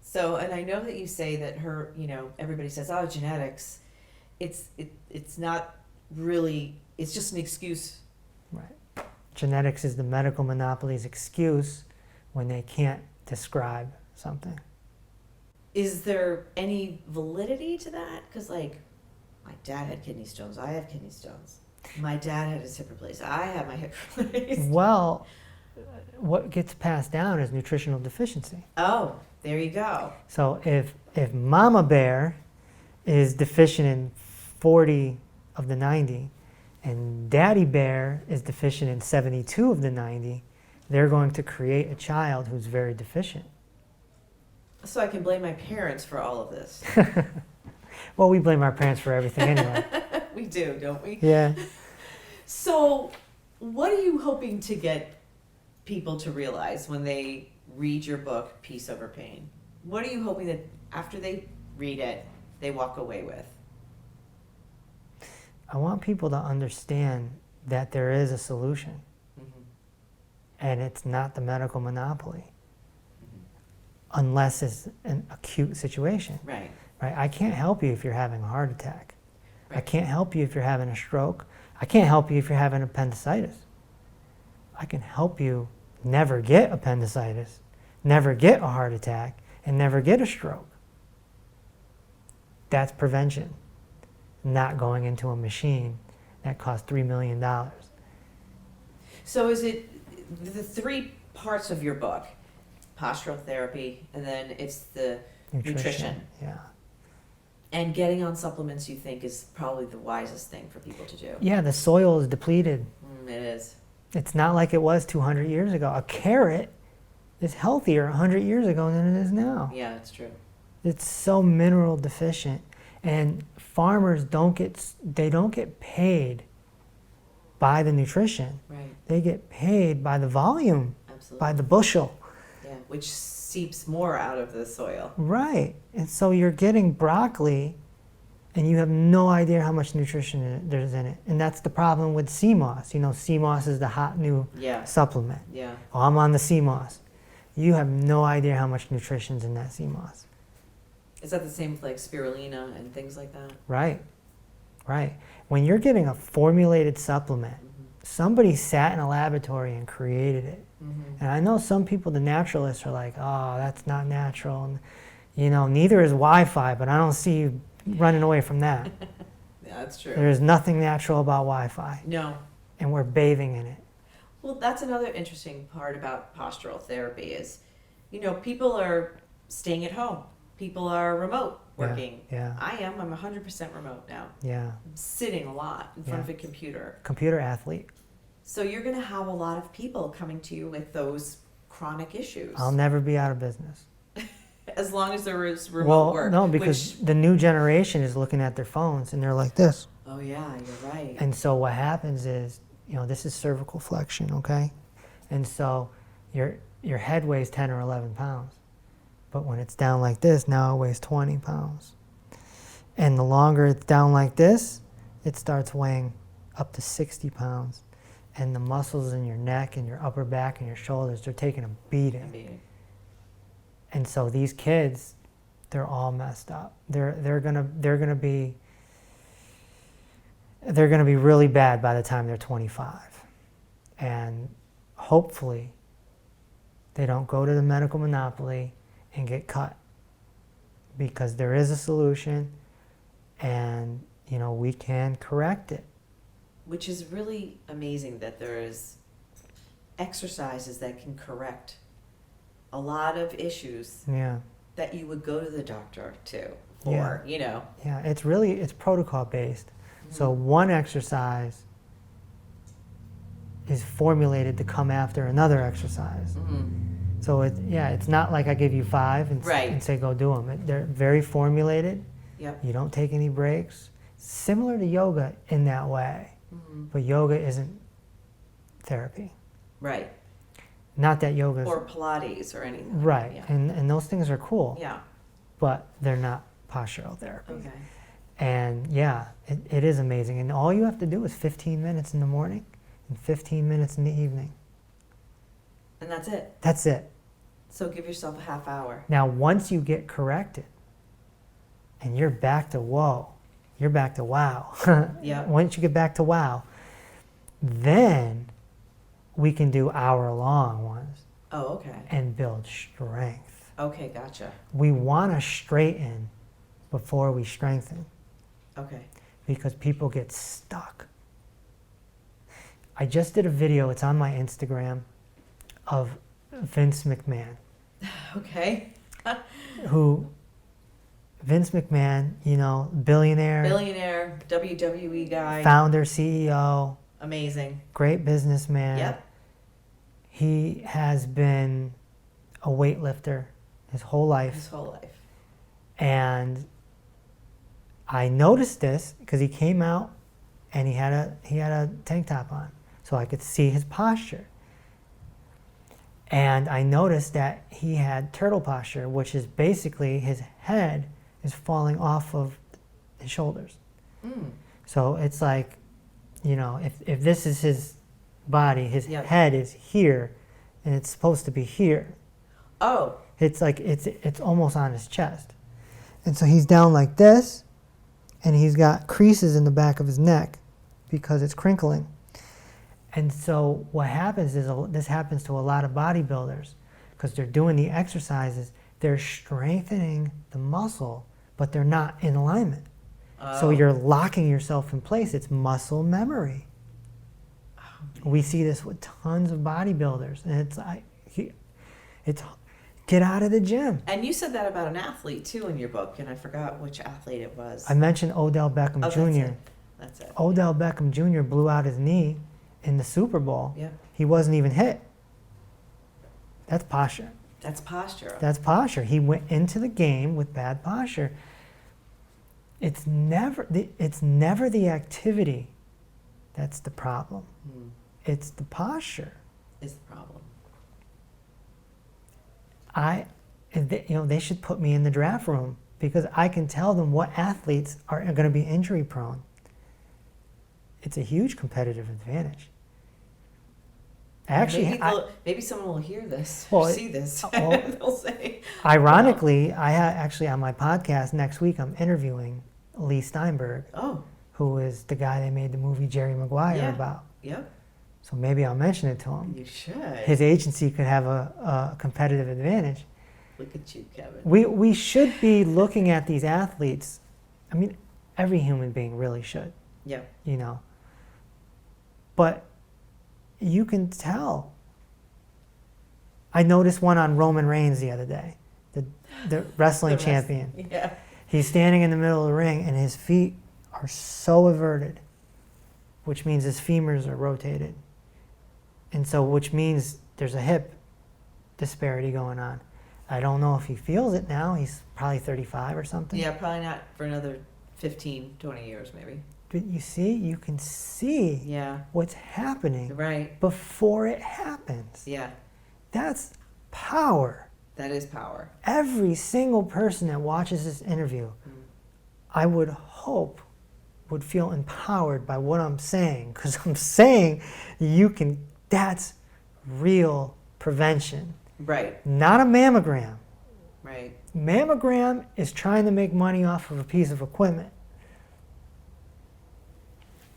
So, and I know that you say that everybody says, "Oh, genetics." It's not really. It's just an excuse. Right. Genetics is the medical monopoly's excuse when they can't describe something. Is there any validity to that? Because my dad had kidney stones. I have kidney stones. My dad had his hip replaced. I had my hip replaced. Well, what gets passed down is nutritional deficiency. Oh, there you go. So if Mama Bear is deficient in 40 of the 90 and Daddy Bear is deficient in 72 of the 90, they're going to create a child who's very deficient. So I can blame my parents for all of this. Well, we blame our parents for everything anyway. We do, don't we? Yeah. So, what are you hoping to get people to realize when they read your book, Peace Over Pain? What are you hoping that after they read it, they walk away with? I want people to understand that there is a solution, and it's not the medical monopoly, unless it's an acute situation. Right. Right? I can't help you if you're having a heart attack. I Right. can't help you if you're having a stroke. I can't help you if you're having appendicitis. I can help you never get appendicitis, never get a heart attack, and never get a stroke. That's prevention, not going into a machine that costs $3 million. So, is it the three parts of your book? Postural therapy, and then it's the nutrition. Yeah. And getting on supplements, you think, is probably the wisest thing for people to do. Yeah, the soil is depleted. It is. It's not like it was 200 years ago. A carrot is healthier 100 years ago than it is now. Yeah, it's true. It's so mineral deficient, and farmers don't get paid by the nutrition. Right. They get paid by the volume, Absolutely. by the bushel. Yeah, which seeps more out of the soil. Right. And so you're getting broccoli and you have no idea how much nutrition there's in it. And that's the problem with sea moss. Sea moss is the hot new Yeah. supplement. Yeah. Oh, I'm on the sea moss. You have no idea how much nutrition's in that sea moss. Is that the same with spirulina and things like that? Right. Right. When you're getting a formulated supplement, somebody sat in a laboratory and created it. And I know some people, the naturalists, are like, oh, that's not natural. And, neither is Wi-Fi, but I don't see you running away from that. Yeah, that's true. There's nothing natural about Wi-Fi, No. and we're bathing in it. Well, that's another interesting part about postural therapy is, people are staying at home. People are remote working. Yeah. I am. I'm 100% remote now. Yeah. I'm sitting a lot in front of a computer. Computer athlete. So you're going to have a lot of people coming to you with those chronic issues. I'll never be out of business. As long as there is remote work. No, because the new generation is looking at their phones and they're like this. Oh yeah, you're right. And so what happens is, this is cervical flexion, okay? And so your head weighs 10 or 11 pounds. But when it's down like this, now it weighs 20 pounds. And the longer it's down like this, it starts weighing up to 60 pounds. And the muscles in your neck and your upper back and your shoulders, they're taking a beating. And so these kids, they're all messed up. They're gonna be really bad by the time they're 25. And hopefully they don't go to the medical monopoly and get cut, because there is a solution, and you know, we can correct it. Which is really amazing that there is exercises that can correct a lot of issues Yeah. that you would go to the doctor to, Yeah. or, you know. Yeah, it's protocol based. So one exercise is formulated to come after another exercise. So it's not like I give you 5 and say go do them. They're very formulated. Yep. You don't take any breaks. Similar to yoga in that way, but yoga isn't therapy. Right. Not that yoga is... Or Pilates or anything. Right, Yeah. and those things are cool. Yeah. But they're not postural therapy. Okay. And yeah, it is amazing. And all you have to do is 15 minutes in the morning and 15 minutes in the evening. And that's it. That's it. So give yourself a half hour. Now, once you get corrected and you're back to whoa, you're back to wow. Yeah. Once you get back to wow, then we can do hour-long ones Oh, okay. and build strength. Okay, gotcha. We want to straighten before we strengthen, Okay. because people get stuck. I just did a video, it's on my Instagram, of Vince McMahon, Okay. Vince McMahon, you know, billionaire, WWE guy. founder, CEO, Amazing. great businessman. Yep. He has been a weightlifter his whole life. His whole life. And I noticed this because he came out and he had a tank top on, so I could see his posture. And I noticed that he had turtle posture, which is basically his head is falling off of his shoulders. So it's like, you know, if this is his body, his head is here, and it's supposed to be here. Oh. It's like it's almost on his chest. And so he's down like this, and he's got creases in the back of his neck because it's crinkling. And so what happens is, this happens to a lot of bodybuilders, because they're doing the exercises, they're strengthening the muscle, but they're not in alignment. So you're locking yourself in place. It's muscle memory. We see this with tons of bodybuilders, and it's get out of the gym. And you said that about an athlete too in your book, and I forgot which athlete it was. I mentioned Odell Beckham Jr. That's it. Odell Beckham Jr. blew out his knee in the Super Bowl. Yeah. He wasn't even hit. That's posture. That's posture. That's posture. He went into the game with bad posture. It's never the activity that's the problem. It's the posture. Is the problem. They should put me in the draft room, because I can tell them what athletes are going to be injury prone. It's a huge competitive advantage. Actually, maybe someone will hear this, Well, or see this, and they'll say. Ironically, actually on my podcast next week, I'm interviewing Lee Steinberg, who is the guy they made the movie Jerry Maguire about. Yep. So maybe I'll mention it to him. You should. His agency could have a competitive advantage. Look at you, Kevin. We should be looking at these athletes. I mean, every human being really should. Yeah. You know. But you can tell. I noticed one on Roman Reigns the other day, the wrestling champion. Yeah. He's standing in the middle of the ring, and his feet are so everted, which means his femurs are rotated. And so, which means there's a hip disparity going on. I don't know if he feels it now. He's probably 35 or something. Yeah, probably not for another 15, 20 years maybe. But you can see what's happening before it happens. Yeah. That's power. That is power. Every single person that watches this interview, I would hope would feel empowered by what I'm saying, because I'm saying that's real prevention. Right. Not a mammogram. Right. Mammogram is trying to make money off of a piece of equipment.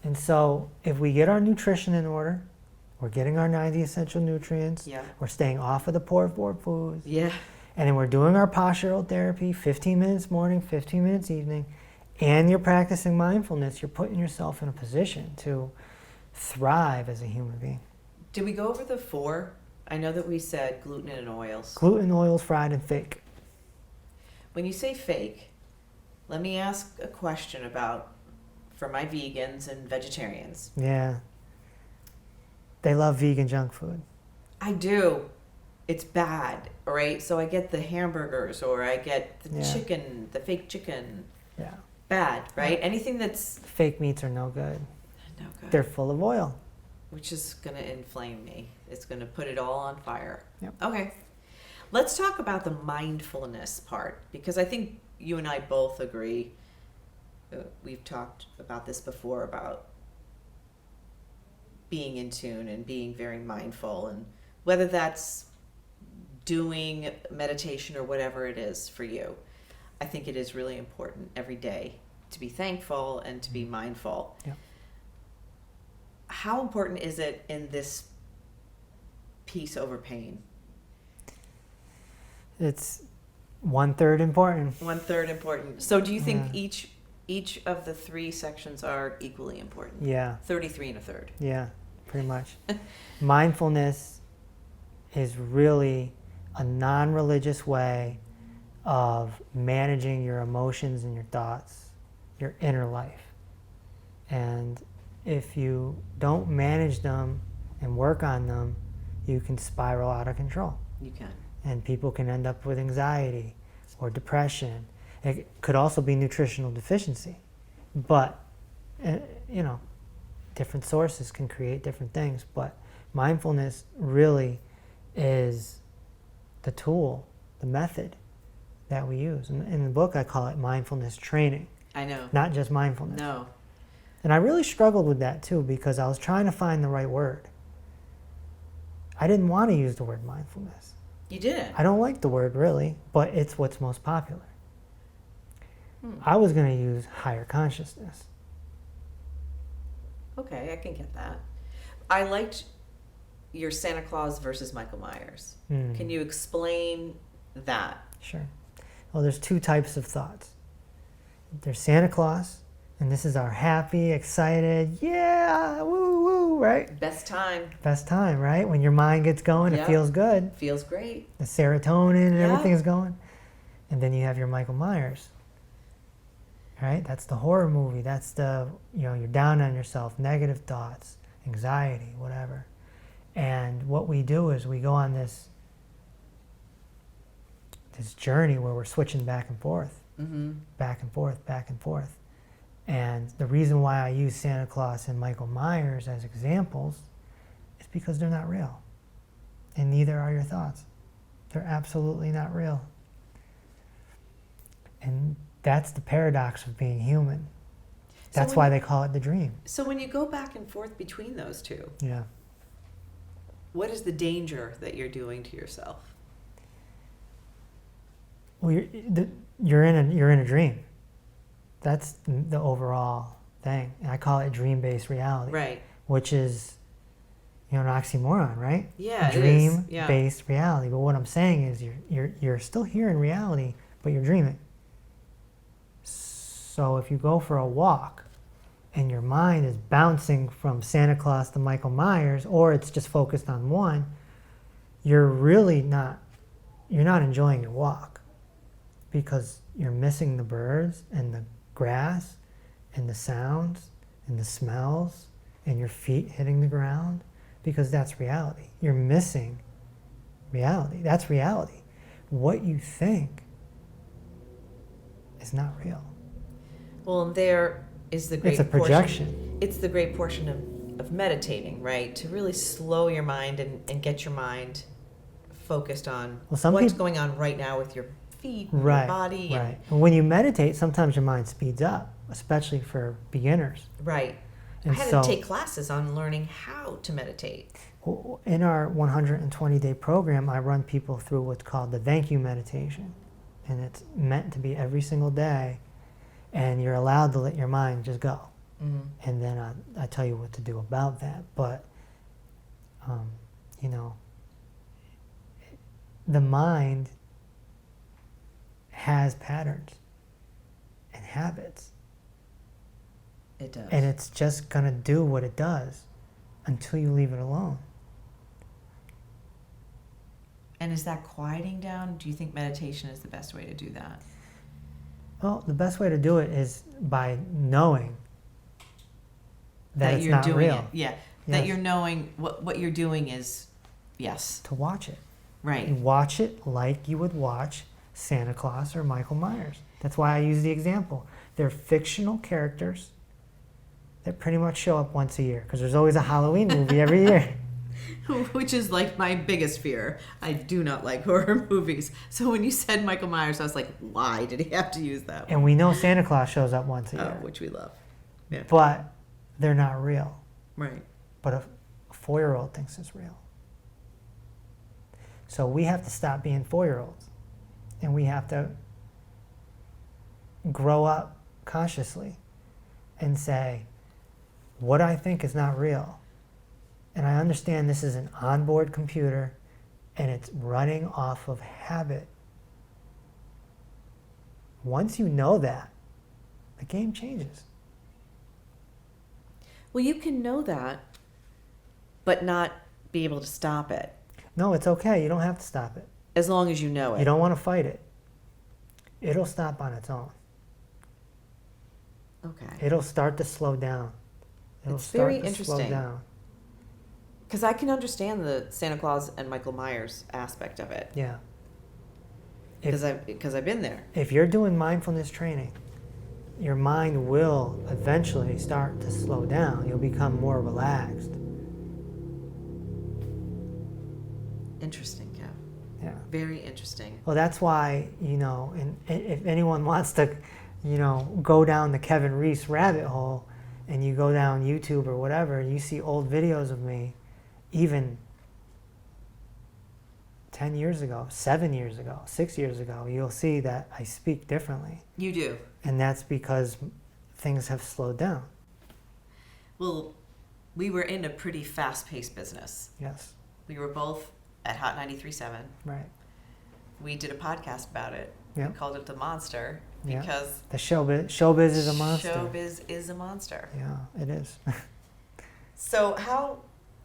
And so if we get our nutrition in order, we're getting our 90 essential nutrients, Yeah. we're staying off of the poor foods, Yeah. and then we're doing our postural therapy, 15 minutes morning, 15 minutes evening, and you're practicing mindfulness, you're putting yourself in a position to thrive as a human being. Did we go over the 4? I know that we said gluten and oils. Gluten, oils, fried, and fake. When you say fake, let me ask a question about, for my vegans and vegetarians. Yeah. They love vegan junk food. I do. It's bad, all right? So I get the hamburgers, or I get the chicken, the fake chicken. Yeah. Bad, right? Anything that's Fake meats are no good. no good. They're full of oil. Which is going to inflame me. It's going to put it all on fire. Yep. Okay. Let's talk about the mindfulness part, because I think you and I both agree. We've talked about this before, about being in tune and being very mindful, and whether that's doing meditation or whatever it is for you. I think it is really important every day to be thankful and to be mindful. Yeah. How important is it in this peace over pain? It's 1/3 important. 1/3 important. So do you think Yeah. each of the 3 sections are equally important? Yeah. 33 and a third. Yeah, pretty much. Mindfulness is really a non-religious way of managing your emotions and your thoughts, your inner life. And if you don't manage them and work on them, you can spiral out of control. You can. And people can end up with anxiety or depression. It could also be nutritional deficiency. But, different sources can create different things. But mindfulness really is the tool, the method that we use. In the book, I call it mindfulness training, I know. not just mindfulness. No. And I really struggled with that too, because I was trying to find the right word. I didn't want to use the word mindfulness. You didn't. I don't like the word really, but it's what's most popular. I was going to use higher consciousness. Okay, I can get that. I liked your Santa Claus versus Michael Myers. Can you explain that? Sure. Well, there's 2 types of thoughts. There's Santa Claus, and this is our happy, excited, yeah, woo, woo, right? Best time. Best time, right? When your mind gets going, Yeah. it feels good. Feels great. The serotonin and Yeah. everything is going. And then you have your Michael Myers, right? That's the horror movie. That's the, you're down on yourself, negative thoughts, anxiety, whatever. And what we do is we go on this journey where we're switching back and forth, back and forth, back and forth. And the reason why I use Santa Claus and Michael Myers as examples is because they're not real. And neither are your thoughts. They're absolutely not real. And that's the paradox of being human. That's why they call it the dream. So when you go back and forth between those 2, Yeah. what is the danger that you're doing to yourself? Well, you're in a dream. That's the overall thing. And I call it dream-based reality. Right. Which is, an oxymoron, right? Yeah, it is. Yeah. Dream-based reality. But what I'm saying is you're still here in reality, but you're dreaming. So if you go for a walk and your mind is bouncing from Santa Claus to Michael Myers, or it's just focused on one, you're not enjoying your walk, because you're missing the birds and the grass and the sounds and the smells and your feet hitting the ground, because that's reality. You're missing reality. That's reality. What you think is not real. Well, and there is the great It's a projection. portion. It's the great portion of meditating, right? To really slow your mind and get your mind focused on what's going on right now with your feet, and Right, your body. right. And when you meditate, sometimes your mind speeds up. especially for beginners. Right. And I had so, to take classes on learning how to meditate. in our 120-day program, I run people through what's called the thank you meditation. And it's meant to be every single day, and you're allowed to let your mind just go. Mm-hmm. And then I tell you what to do about that. But, you know, the mind has patterns and habits. It does. And it's just going to do what it does until you leave it alone. And is that quieting down? Do you think meditation is the best way to do that? Well, the best way to do it is by knowing that it's you're not doing real. it. Yeah. Yes. That you're knowing what you're doing is, yes. To watch it. Right. You watch it like you would watch Santa Claus or Michael Myers. That's why I use the example. They're fictional characters that pretty much show up once a year, because there's always a Halloween movie every year. Which is like my biggest fear. I do not like horror movies. So when you said Michael Myers, I was like, why did he have to use that one? And we know Santa Claus shows up once a year. Which we love. Yeah. But they're not real. Right. But a 4-year-old thinks it's real. So we have to stop being 4-year-olds. And we have to grow up consciously and say, what I think is not real. And I understand this is an onboard computer and it's running off of habit. Once you know that, the game changes. Well, you can know that, but not be able to stop it. No, it's okay. You don't have to stop it. As long as you know it. You don't want to fight it. It'll stop on its own. Okay. It'll start to slow down. It'll It's start very to interesting. slow down. Because I can understand the Santa Claus and Michael Myers aspect of it. Yeah. Because I've been there. If you're doing mindfulness training, your mind will eventually start to slow down. You'll become more relaxed. Interesting, Kev. Yeah. Very interesting. Well, that's why, you know, and if anyone wants to, you know, go down the Kevin Reese rabbit hole, and you go down YouTube or whatever, you see old videos of me, even 10 years ago, 7 years ago, 6 years ago, you'll see that I speak differently. You do. And that's because things have slowed down. Well, we were in a pretty fast-paced business. Yes. We were both at Hot 93.7. Right. We did a podcast about it. Yep. We called it The Monster Yeah. because The showbiz is a monster. showbiz is a monster. Yeah, it is. So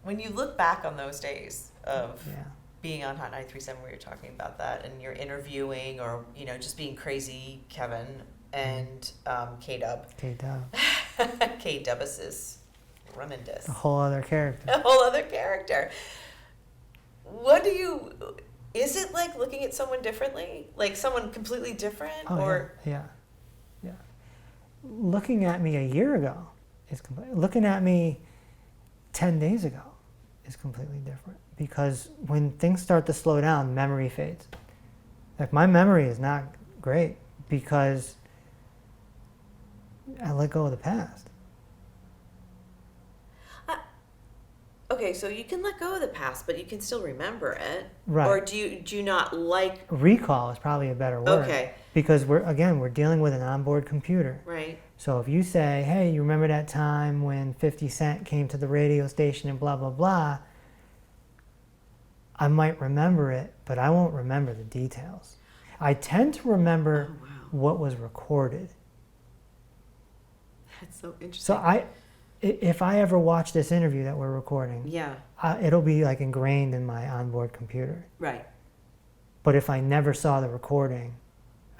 when you look back on those days of Yeah. being on Hot 93.7 where you're talking about that and you're interviewing or, you know, just being crazy Kevin and k-dub. K-dub. k-dubasiss. Remendous. A whole other character. A whole other character. Is it like looking at someone differently? Like someone completely different? Oh, or yeah. Looking at me a year ago is looking at me 10 days ago is completely different, because when things start to slow down, memory fades. Like, my memory is not great because I let go of the past. Okay, so you can let go of the past, but you can still remember it. Right. Or do you not like? Recall is probably a better word. Okay. Because we're dealing with an onboard computer. Right. So if you say, hey, you remember that time when 50 Cent came to the radio station and blah, blah, blah, I might remember it, but I won't remember the details. I tend to remember what was recorded. That's so interesting. So if I ever watch this interview that we're recording, Yeah. It'll be like ingrained in my onboard computer. Right. But if I never saw the recording,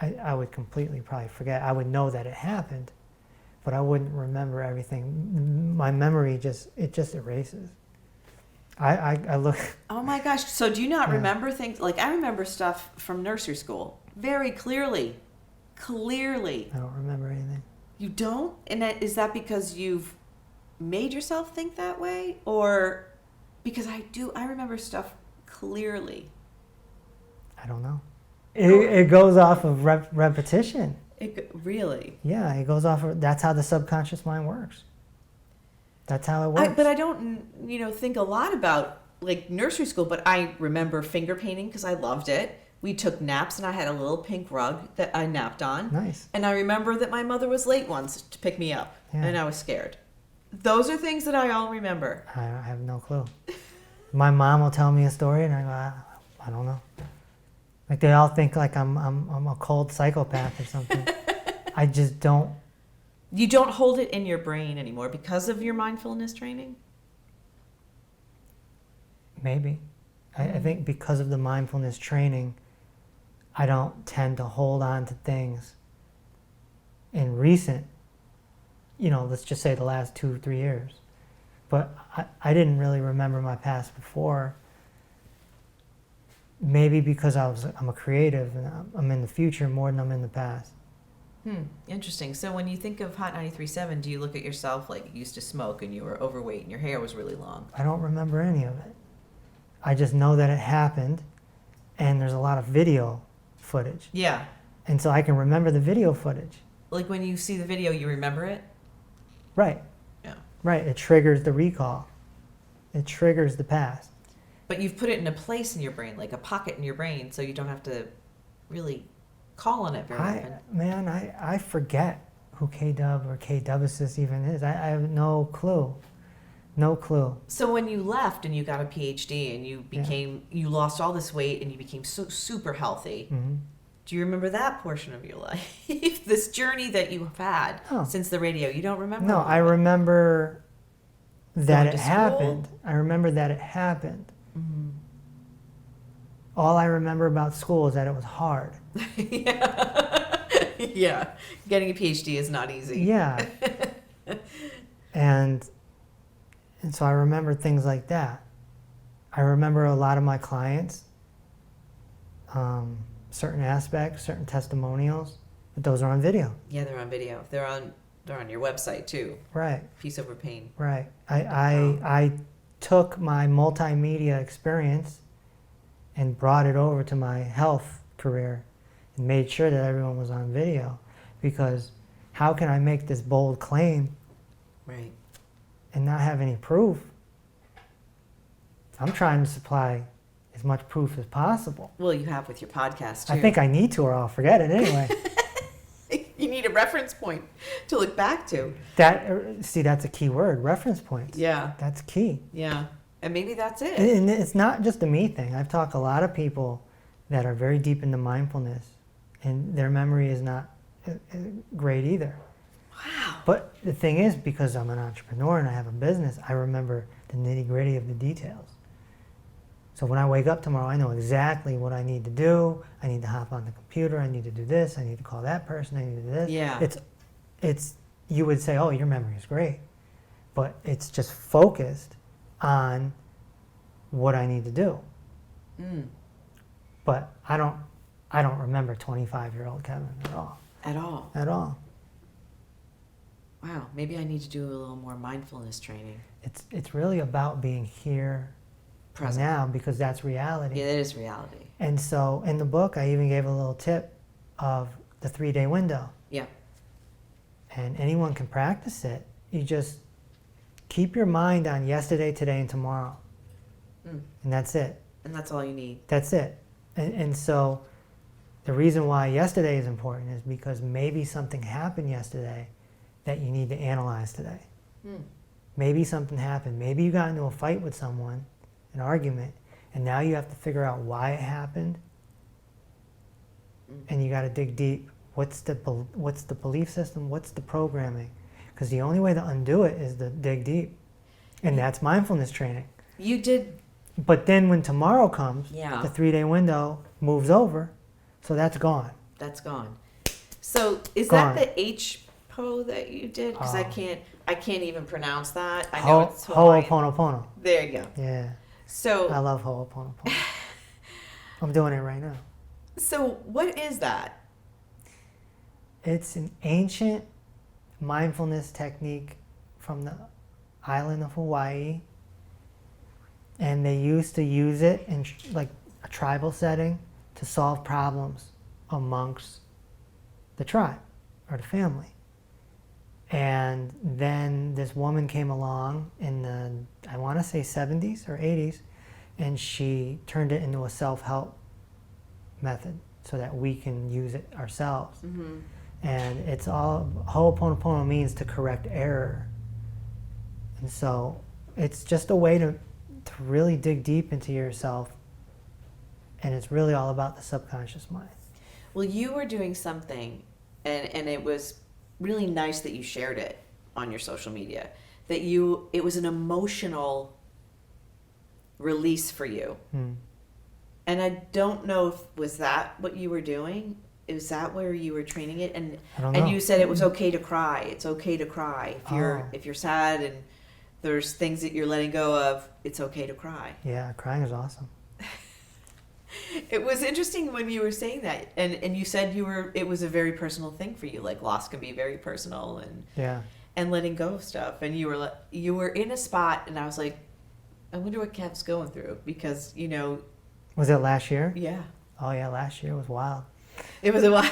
I would completely probably forget. I would know that it happened, but I wouldn't remember everything. My memory just erases. I look. Oh my gosh. So do you not Yeah. remember things? Like I remember stuff from nursery school very clearly. Clearly. I don't remember anything. You don't? And is that because you've made yourself think that way? Or because I remember stuff clearly. I don't know. It goes off of repetition. Really? Yeah, it goes off of, that's how the subconscious mind works. That's how it works. But I don't, think a lot about like nursery school, but I remember finger painting because I loved it. We took naps and I had a little pink rug that I napped on. Nice. And I remember that my mother was late once to pick me up Yeah. and I was scared. Those are things that I all remember. I have no clue. My mom will tell me a story and I go, I don't know. Like they all think like I'm a cold psychopath or something. I just don't. You don't hold it in your brain anymore because of your mindfulness training? Maybe. I think because of the mindfulness training, I don't tend to hold on to things in recent, let's just say the last 2-3 years. But I didn't really remember my past before. Maybe because I'm a creative and I'm in the future more than I'm in the past. Interesting. So when you think of Hot 93.7, do you look at yourself like you used to smoke and you were overweight and your hair was really long? I don't remember any of it. I just know that it happened and there's a lot of video footage. Yeah. And so I can remember the video footage. Like when you see the video, you remember it? Right. Yeah. Right. It triggers the recall. It triggers the past. But you've put it in a place in your brain, like a pocket in your brain, so you don't have to really call on it very often. I forget who k-dub or k-dubasiss even is. I have no clue. No clue. So when you left and you got a PhD and you lost all this weight and you became so super healthy, Mm-hmm. do you remember that portion of your life? This journey that you have had since the radio, you don't remember? No, I remember that Going it to happened. school? I remember that it happened. Mm-hmm. All I remember about school is that it was hard. Yeah. Getting a PhD is not easy. Yeah. and so I remember things like that. I remember a lot of my clients, certain aspects, certain testimonials, but those are on video. Yeah, they're on video. They're on your website too. Right. Peace Over Pain. Right. I took my multimedia experience and brought it over to my health career and made sure that everyone was on video, because how can I make this bold claim Right. and not have any proof? I'm trying to supply as much proof as possible. Well, you have with your podcast too. I think I need to, or I'll forget it anyway. You need a reference point to look back to. That's a key word, reference points. Yeah. That's key. Yeah. And maybe that's it. And it's not just a me thing. I've talked to a lot of people that are very deep into mindfulness, and their memory is not great either. Wow. But the thing is, because I'm an entrepreneur and I have a business, I remember the nitty-gritty of the details. So when I wake up tomorrow, I know exactly what I need to do. I need to hop on the computer. I need to do this. I need to call that person. I need to do this. Yeah. It's you would say, oh, your memory is great, but it's just focused on what I need to do. But I don't remember 25-year-old Kevin at all. At all. At all. Wow. Maybe I need to do a little more mindfulness training. It's really about being here Present. now, because that's reality. Yeah, that is reality. And so in the book, I even gave a little tip of the 3-day window. Yeah. And anyone can practice it. You just keep your mind on yesterday, today, and tomorrow. And that's it. And that's all you need. That's it. And so the reason why yesterday is important is because maybe something happened yesterday that you need to analyze today. Maybe something happened. Maybe you got into a fight with someone, an argument, and now you have to figure out why it happened. And you got to dig deep. What's the belief system? What's the programming? Because the only way to undo it is to dig deep. And that's mindfulness training. You did. But then when tomorrow comes, Yeah. the 3-day window moves over, so that's gone. That's gone. So is Gone. that the HPO that you did? Because I can't even pronounce that. I know Ho- it's Hawaiian. Ho'oponopono. There you go. Yeah, So I love Ho'oponopono. I'm doing it right now. So what is that? It's an ancient mindfulness technique from the island of Hawaii. And they used to use it in like a tribal setting to solve problems amongst the tribe. or the family. And then this woman came along in the, I want to say 70s or 80s, and she turned it into a self-help method so that we can use it ourselves. Mm-hmm. And it's all, Ho'oponopono means to correct error. And so it's just a way to really dig deep into yourself. And it's really all about the subconscious mind. Well, you were doing something, and it was really nice that you shared it on your social media, that it was an emotional release for you. And I don't know if, was that what you were doing? Is that where you were training it? And I don't know. And you said it was okay to cry. It's okay to cry. If you're sad and there's things that you're letting go of, it's okay to cry. Yeah, crying is awesome. It was interesting when you were saying that, and you said it was a very personal thing for you. Like, loss can be very personal, and letting go of stuff. And you were in a spot, and I was like, I wonder what Kev's going through, because Was it last year? Yeah. Oh yeah, last year was wild. It was a while.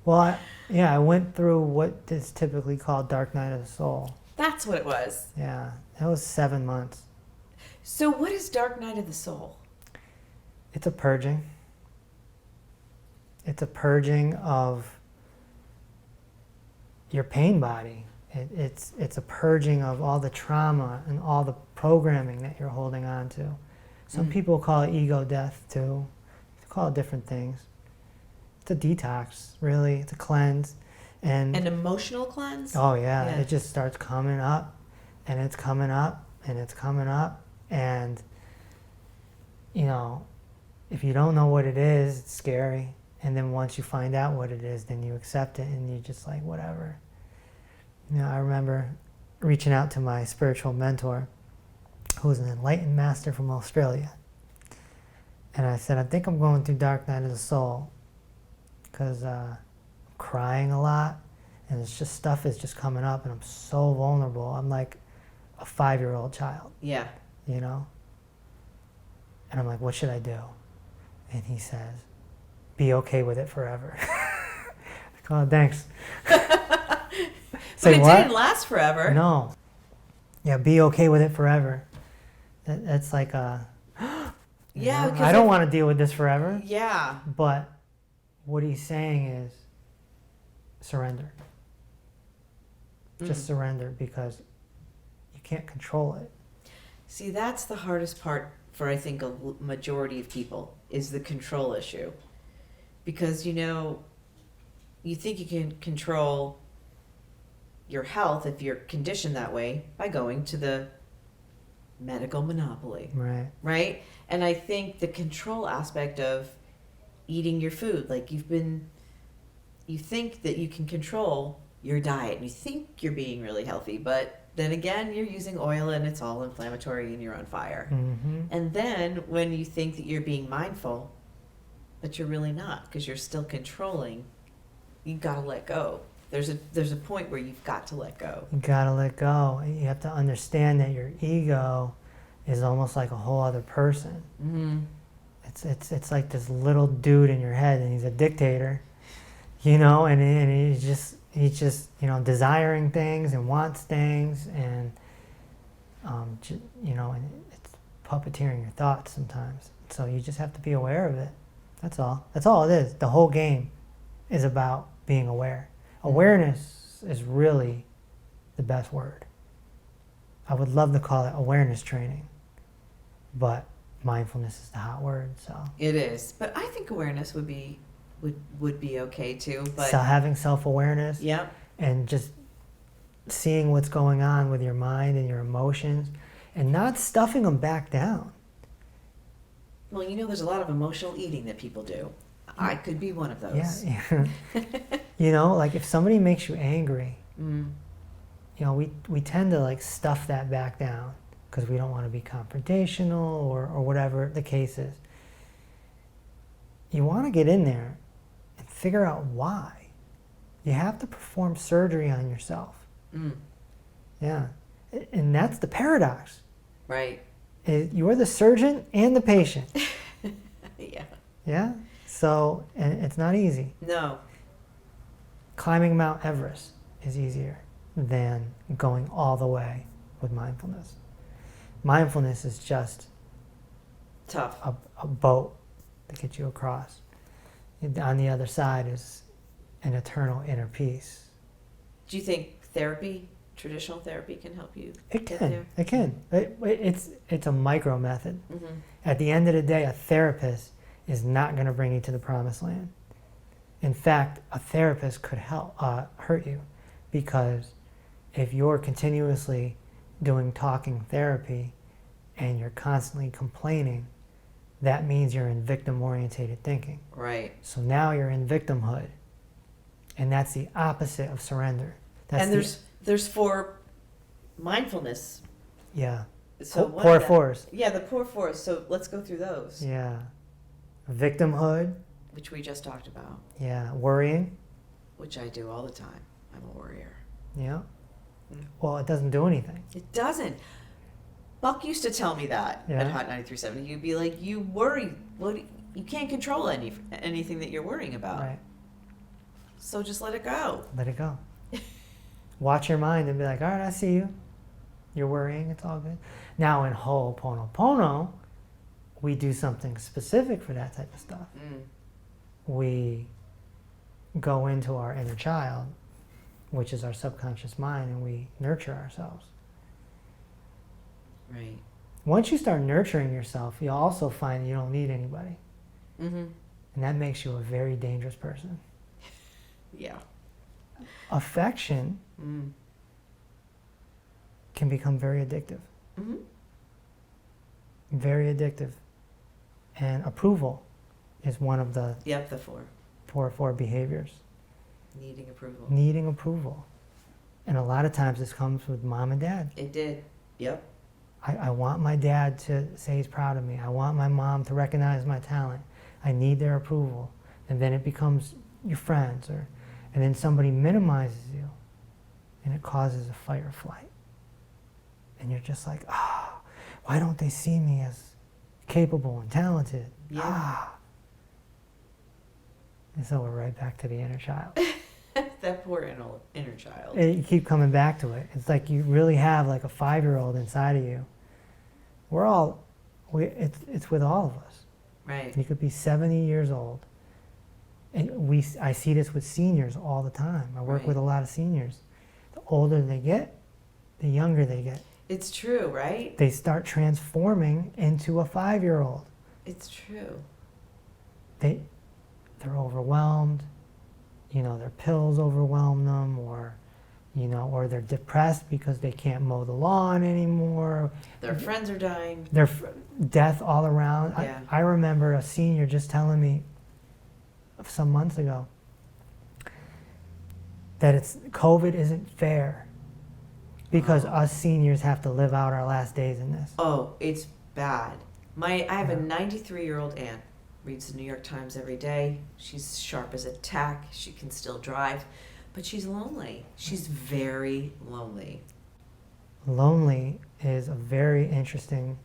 Well, I went through what is typically called dark night of the soul. That's what it was. Yeah, that was 7 months. So what is dark night of the soul? It's a purging. It's a purging of your pain body. It's a purging of all the trauma and all the programming that you're holding on to. Some people call it ego death too. They call it different things. It's a detox, really. It's a cleanse. And An emotional cleanse? oh yeah, it just starts coming up, and it's coming up, and it's coming up, and if you don't know what it is, it's scary. And then once you find out what it is, then you accept it, and you're just like, whatever. I remember reaching out to my spiritual mentor, who's an enlightened master from Australia. And I said, I think I'm going through dark night of the soul, because I'm crying a lot, and it's just stuff is just coming up, and I'm so vulnerable. I'm like a 5-year-old child. Yeah. And I'm like, what should I do? And he says, be okay with it forever. Like, oh, thanks. But Say it what? didn't last forever. No. Yeah, be okay with it forever. That's like a... Yeah, because I don't want to deal with this forever. Yeah. But what he's saying is surrender. Just surrender, because you can't control it. See, that's the hardest part for, I think, a majority of people, is the control issue. Because, you think you can control your health if you're conditioned that way by going to the medical monopoly. Right? And I think the control aspect of eating your food, like you think that you can control your diet, and you think you're being really healthy, but then again, you're using oil and it's all inflammatory and you're on fire. And then when you think that you're being mindful, but you're really not, because you're still controlling, you've got to let go. There's a point where you've got to let go. You gotta let go. You have to understand that your ego is almost like a whole other person. It's like this little dude in your head, and he's a dictator, and he's just desiring things and wants things, and and it's puppeteering your thoughts sometimes. So you just have to be aware of it. That's all. That's all it is. The whole game is about being aware. Awareness is really the best word. I would love to call it awareness training, but mindfulness is the hot word. So it is, but I think awareness would be okay too. But so having self-awareness, and just seeing what's going on with your mind and your emotions, and not stuffing them back down. Well, there's a lot of emotional eating that people do. I could be one of those. Yeah. Like if somebody makes you angry, we tend to stuff that back down because we don't want to be confrontational or whatever the case is. You want to get in there and figure out why. You have to perform surgery on yourself. Yeah. And that's the paradox. Right. You're the surgeon and the patient. Yeah. Yeah. So, and it's not easy. No. climbing Mount Everest is easier than going all the way with mindfulness. Mindfulness is just Tough. a boat that gets you across. And on the other side is an eternal inner peace. Do you think therapy, traditional therapy, can help you It get can. there? It can. It's a micro method. Mm-hmm. At the end of the day, a therapist is not going to bring you to the promised land. In fact, a therapist could hurt you, because if you're continuously doing talking therapy and you're constantly complaining, that means you're in victim-oriented thinking. Right. So now you're in victimhood, and that's the opposite of surrender. That's And there's 4 mindfulness. yeah. So one Poor of them- force. Yeah, the poor force. So let's go through those, Yeah. Victimhood. which we just talked about, Yeah. Worrying. which I do all the time. I'm a worrier. Yeah. Mm. Well, it doesn't do anything. It doesn't. Buck used to tell me that Yeah. at Hot 93.7. He'd be like, "You worry. What? You can't control anything that you're worrying about. Right. So just let it go." Let it go. Watch your mind and be like, all right, I see you. You're worrying. It's all good. Now in Ho'oponopono, we do something specific for that type of stuff. Mm. We go into our inner child, which is our subconscious mind, and we nurture ourselves. Right. Once you start nurturing yourself, you'll also find you don't need anybody. Mm-hmm. And that makes you a very dangerous person. Yeah. Affection Mm. can become very addictive. Mm-hmm. Very addictive. And approval is one of the Yep. The 4. four behaviors. Needing approval. Needing approval. And a lot of times this comes with mom and dad. It did. Yep. I want my dad to say he's proud of me. I want my mom to recognize my talent. I need their approval. And then it becomes your friends, and then somebody minimizes you, and it causes a fight or flight. And you're just like, why don't they see me as capable and talented? Yeah. And so we're right back to the inner child. That poor inner child. You keep coming back to it. It's like you really have like a 5-year-old inside of you. It's with all of us. Right. You could be 70 years old. And I see this with seniors all the time. I work Right. with a lot of seniors. The older they get, the younger they get. It's true, right? They start transforming into a 5-year-old. It's true. They're overwhelmed. Their pills overwhelm them, or they're depressed because they can't mow the lawn anymore. Their friends are dying. There's death all around. Yeah. I remember a senior just telling me some months ago that COVID isn't fair because us seniors have to live out our last days in this. Oh, it's bad. I have a Yeah. 93-year-old aunt. Reads the New York Times every day. She's sharp as a tack. She can still drive, but she's lonely. She's very lonely. Lonely is a very interesting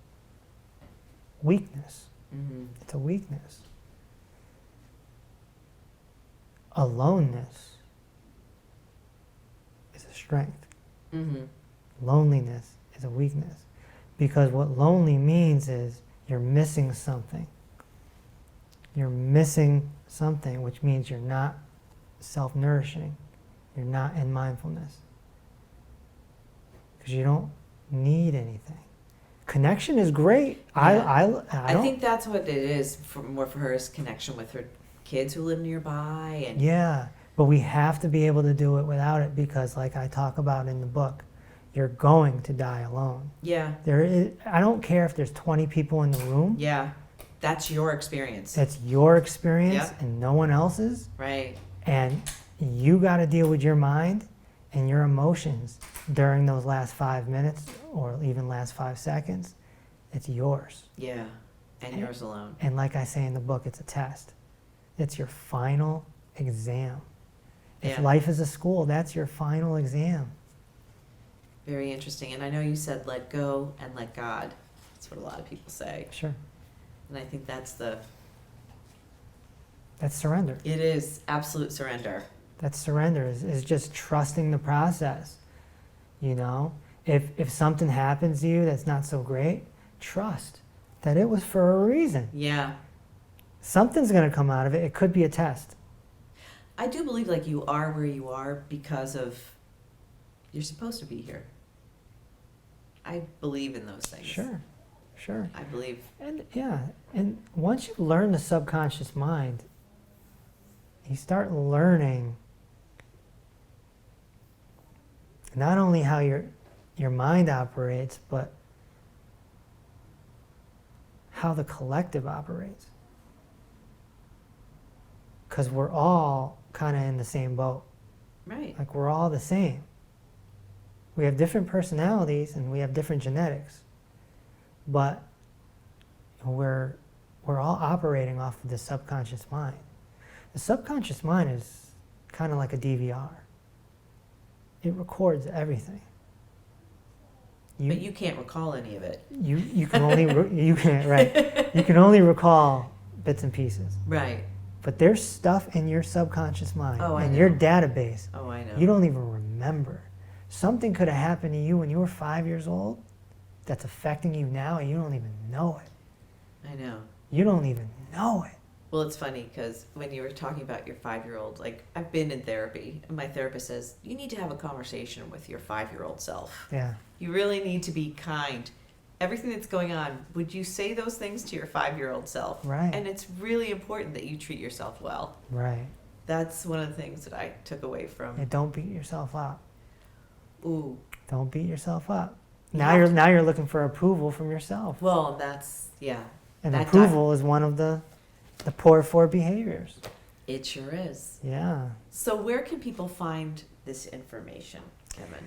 weakness. Mm-hmm. It's a weakness. Aloneness is a strength. Mm-hmm. Loneliness is a weakness. Because what lonely means is you're missing something. You're missing something, which means you're not self-nourishing. You're not in mindfulness. Because you don't need anything. Connection is great. Yeah. I I think that's what it is more for her, is connection with her kids who live nearby. And Yeah, but we have to be able to do it without it, because like I talk about in the book, you're going to die alone. yeah, I don't care if there's 20 people in the room. yeah, that's your experience. It's your experience Yep. and no one else's. Right. And you got to deal with your mind and your emotions during those last 5 minutes or even last 5 seconds. It's yours. Yeah, and yours alone. And like I say in the book, it's a test. It's your final exam. If Yeah. life is a school, that's your final exam. Very interesting. And I know you said let go and let God. That's what a lot of people say. Sure. And I think That's surrender. it is absolute surrender. That's surrender, is just trusting the process. You know, if something happens to you that's not so great, trust that it was for a reason. Yeah. Something's going to come out of it. It could be a test. I do believe like you are where you are because of you're supposed to be here. I believe in those things. Sure. I believe. And yeah, and once you learn the subconscious mind, you start learning not only how your mind operates, but how the collective operates. Because we're all kind of in the same boat. Right. Like we're all the same. We have different personalities and we have different genetics, but we're all operating off of the subconscious mind. The subconscious mind is kind of like a DVR. It records everything. But you can't recall any of it. You can only you can't right. You can only recall bits and pieces. Right. But there's stuff in your subconscious mind, in know. your database. Oh, I know. You don't even remember. Something could have happened to you when you were 5 years old that's affecting you now and you don't even know it. I know. You don't even know it. Well, it's funny because when you were talking about your 5-year-old, like I've been in therapy and my therapist says, you need to have a conversation with your 5-year-old self. Yeah. You really need to be kind. Everything that's going on, would you say those things to your 5-year-old self? Right. And it's really important that you treat yourself well. Right. That's one of the things that I took away from. And don't beat yourself up. Ooh. Don't beat yourself up. You Now have now you're looking for approval from yourself. Well, that's, yeah. And that approval is one of the poor 4 behaviors. It sure is. Yeah. So where can people find this information, Kevin?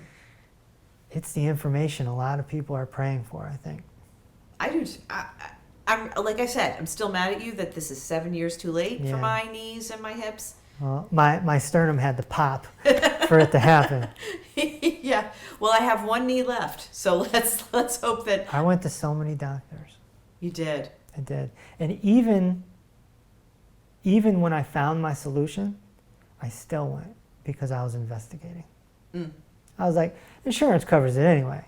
It's the information a lot of people are praying for, I think. I do. I'm like I said, I'm still mad at you that this is 7 years too late for Yeah. my knees and my hips. Well, my sternum had to pop for it to happen. Yeah. Well, I have one knee left, so let's hope that I went to so many doctors. you did. I did. And even when I found my solution, I still went because I was investigating. Mm. I was like, insurance covers it anyway.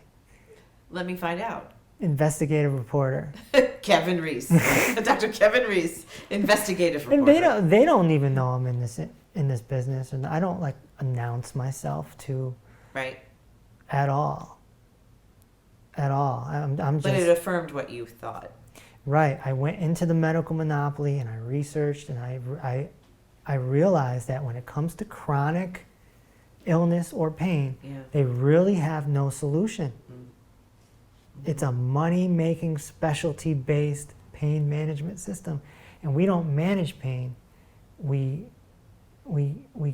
Let me find out. Investigative reporter. Kevin Reese, Dr. Kevin Reese, investigative reporter. And they don't even know I'm in this business, and I don't like announce myself to Right. at all. I'm But just it affirmed what you thought. right. I went into the medical monopoly and I researched and I realized that when it comes to chronic illness or pain, Yeah. they really have no solution. It's a money-making, specialty-based pain management system, and we don't manage pain. We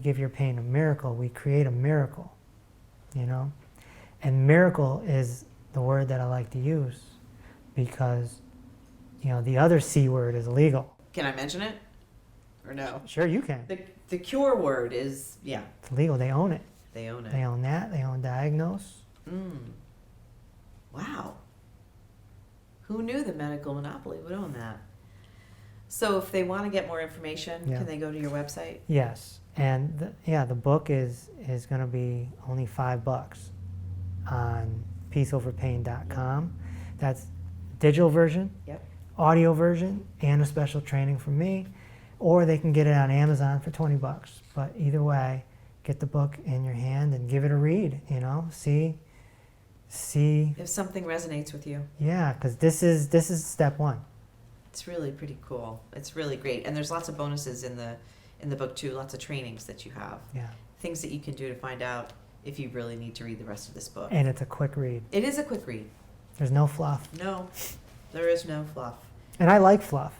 give your pain a miracle. We create a miracle, you know. And miracle is the word that I like to use because, you know, the other C word is illegal. Can I mention it? Or no? Sure, you can. The cure word is, yeah, It's legal. They own it. they own They it. own that. They own diagnose. Wow. Who knew the medical monopoly would own that? So if they want to get more information, Yeah. can they go to your website? Yes, and the book is going to be only $5 on peaceoverpain.com. That's digital version, Yep. audio version, and a special training from me, or they can get it on Amazon for $20. But either way, get the book in your hand and give it a read. You know, see. If something resonates with you. Yeah, because this is step one. It's really pretty cool. It's really great. And there's lots of bonuses in the book too, lots of trainings that you have. Yeah, Things that you can do to find out if you really need to read the rest of this book. and it's a quick read. It is a quick read. There's no fluff, No, there is no fluff. and I like fluff.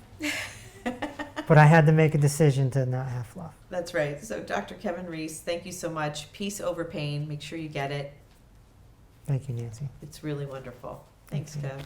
But I had to make a decision to not have fluff. That's right. So Dr. Kevin Reese, thank you so much. Peace Over Pain. Make sure you get it. Thank you, Nancy. It's really wonderful. Thanks, Okay. Kev.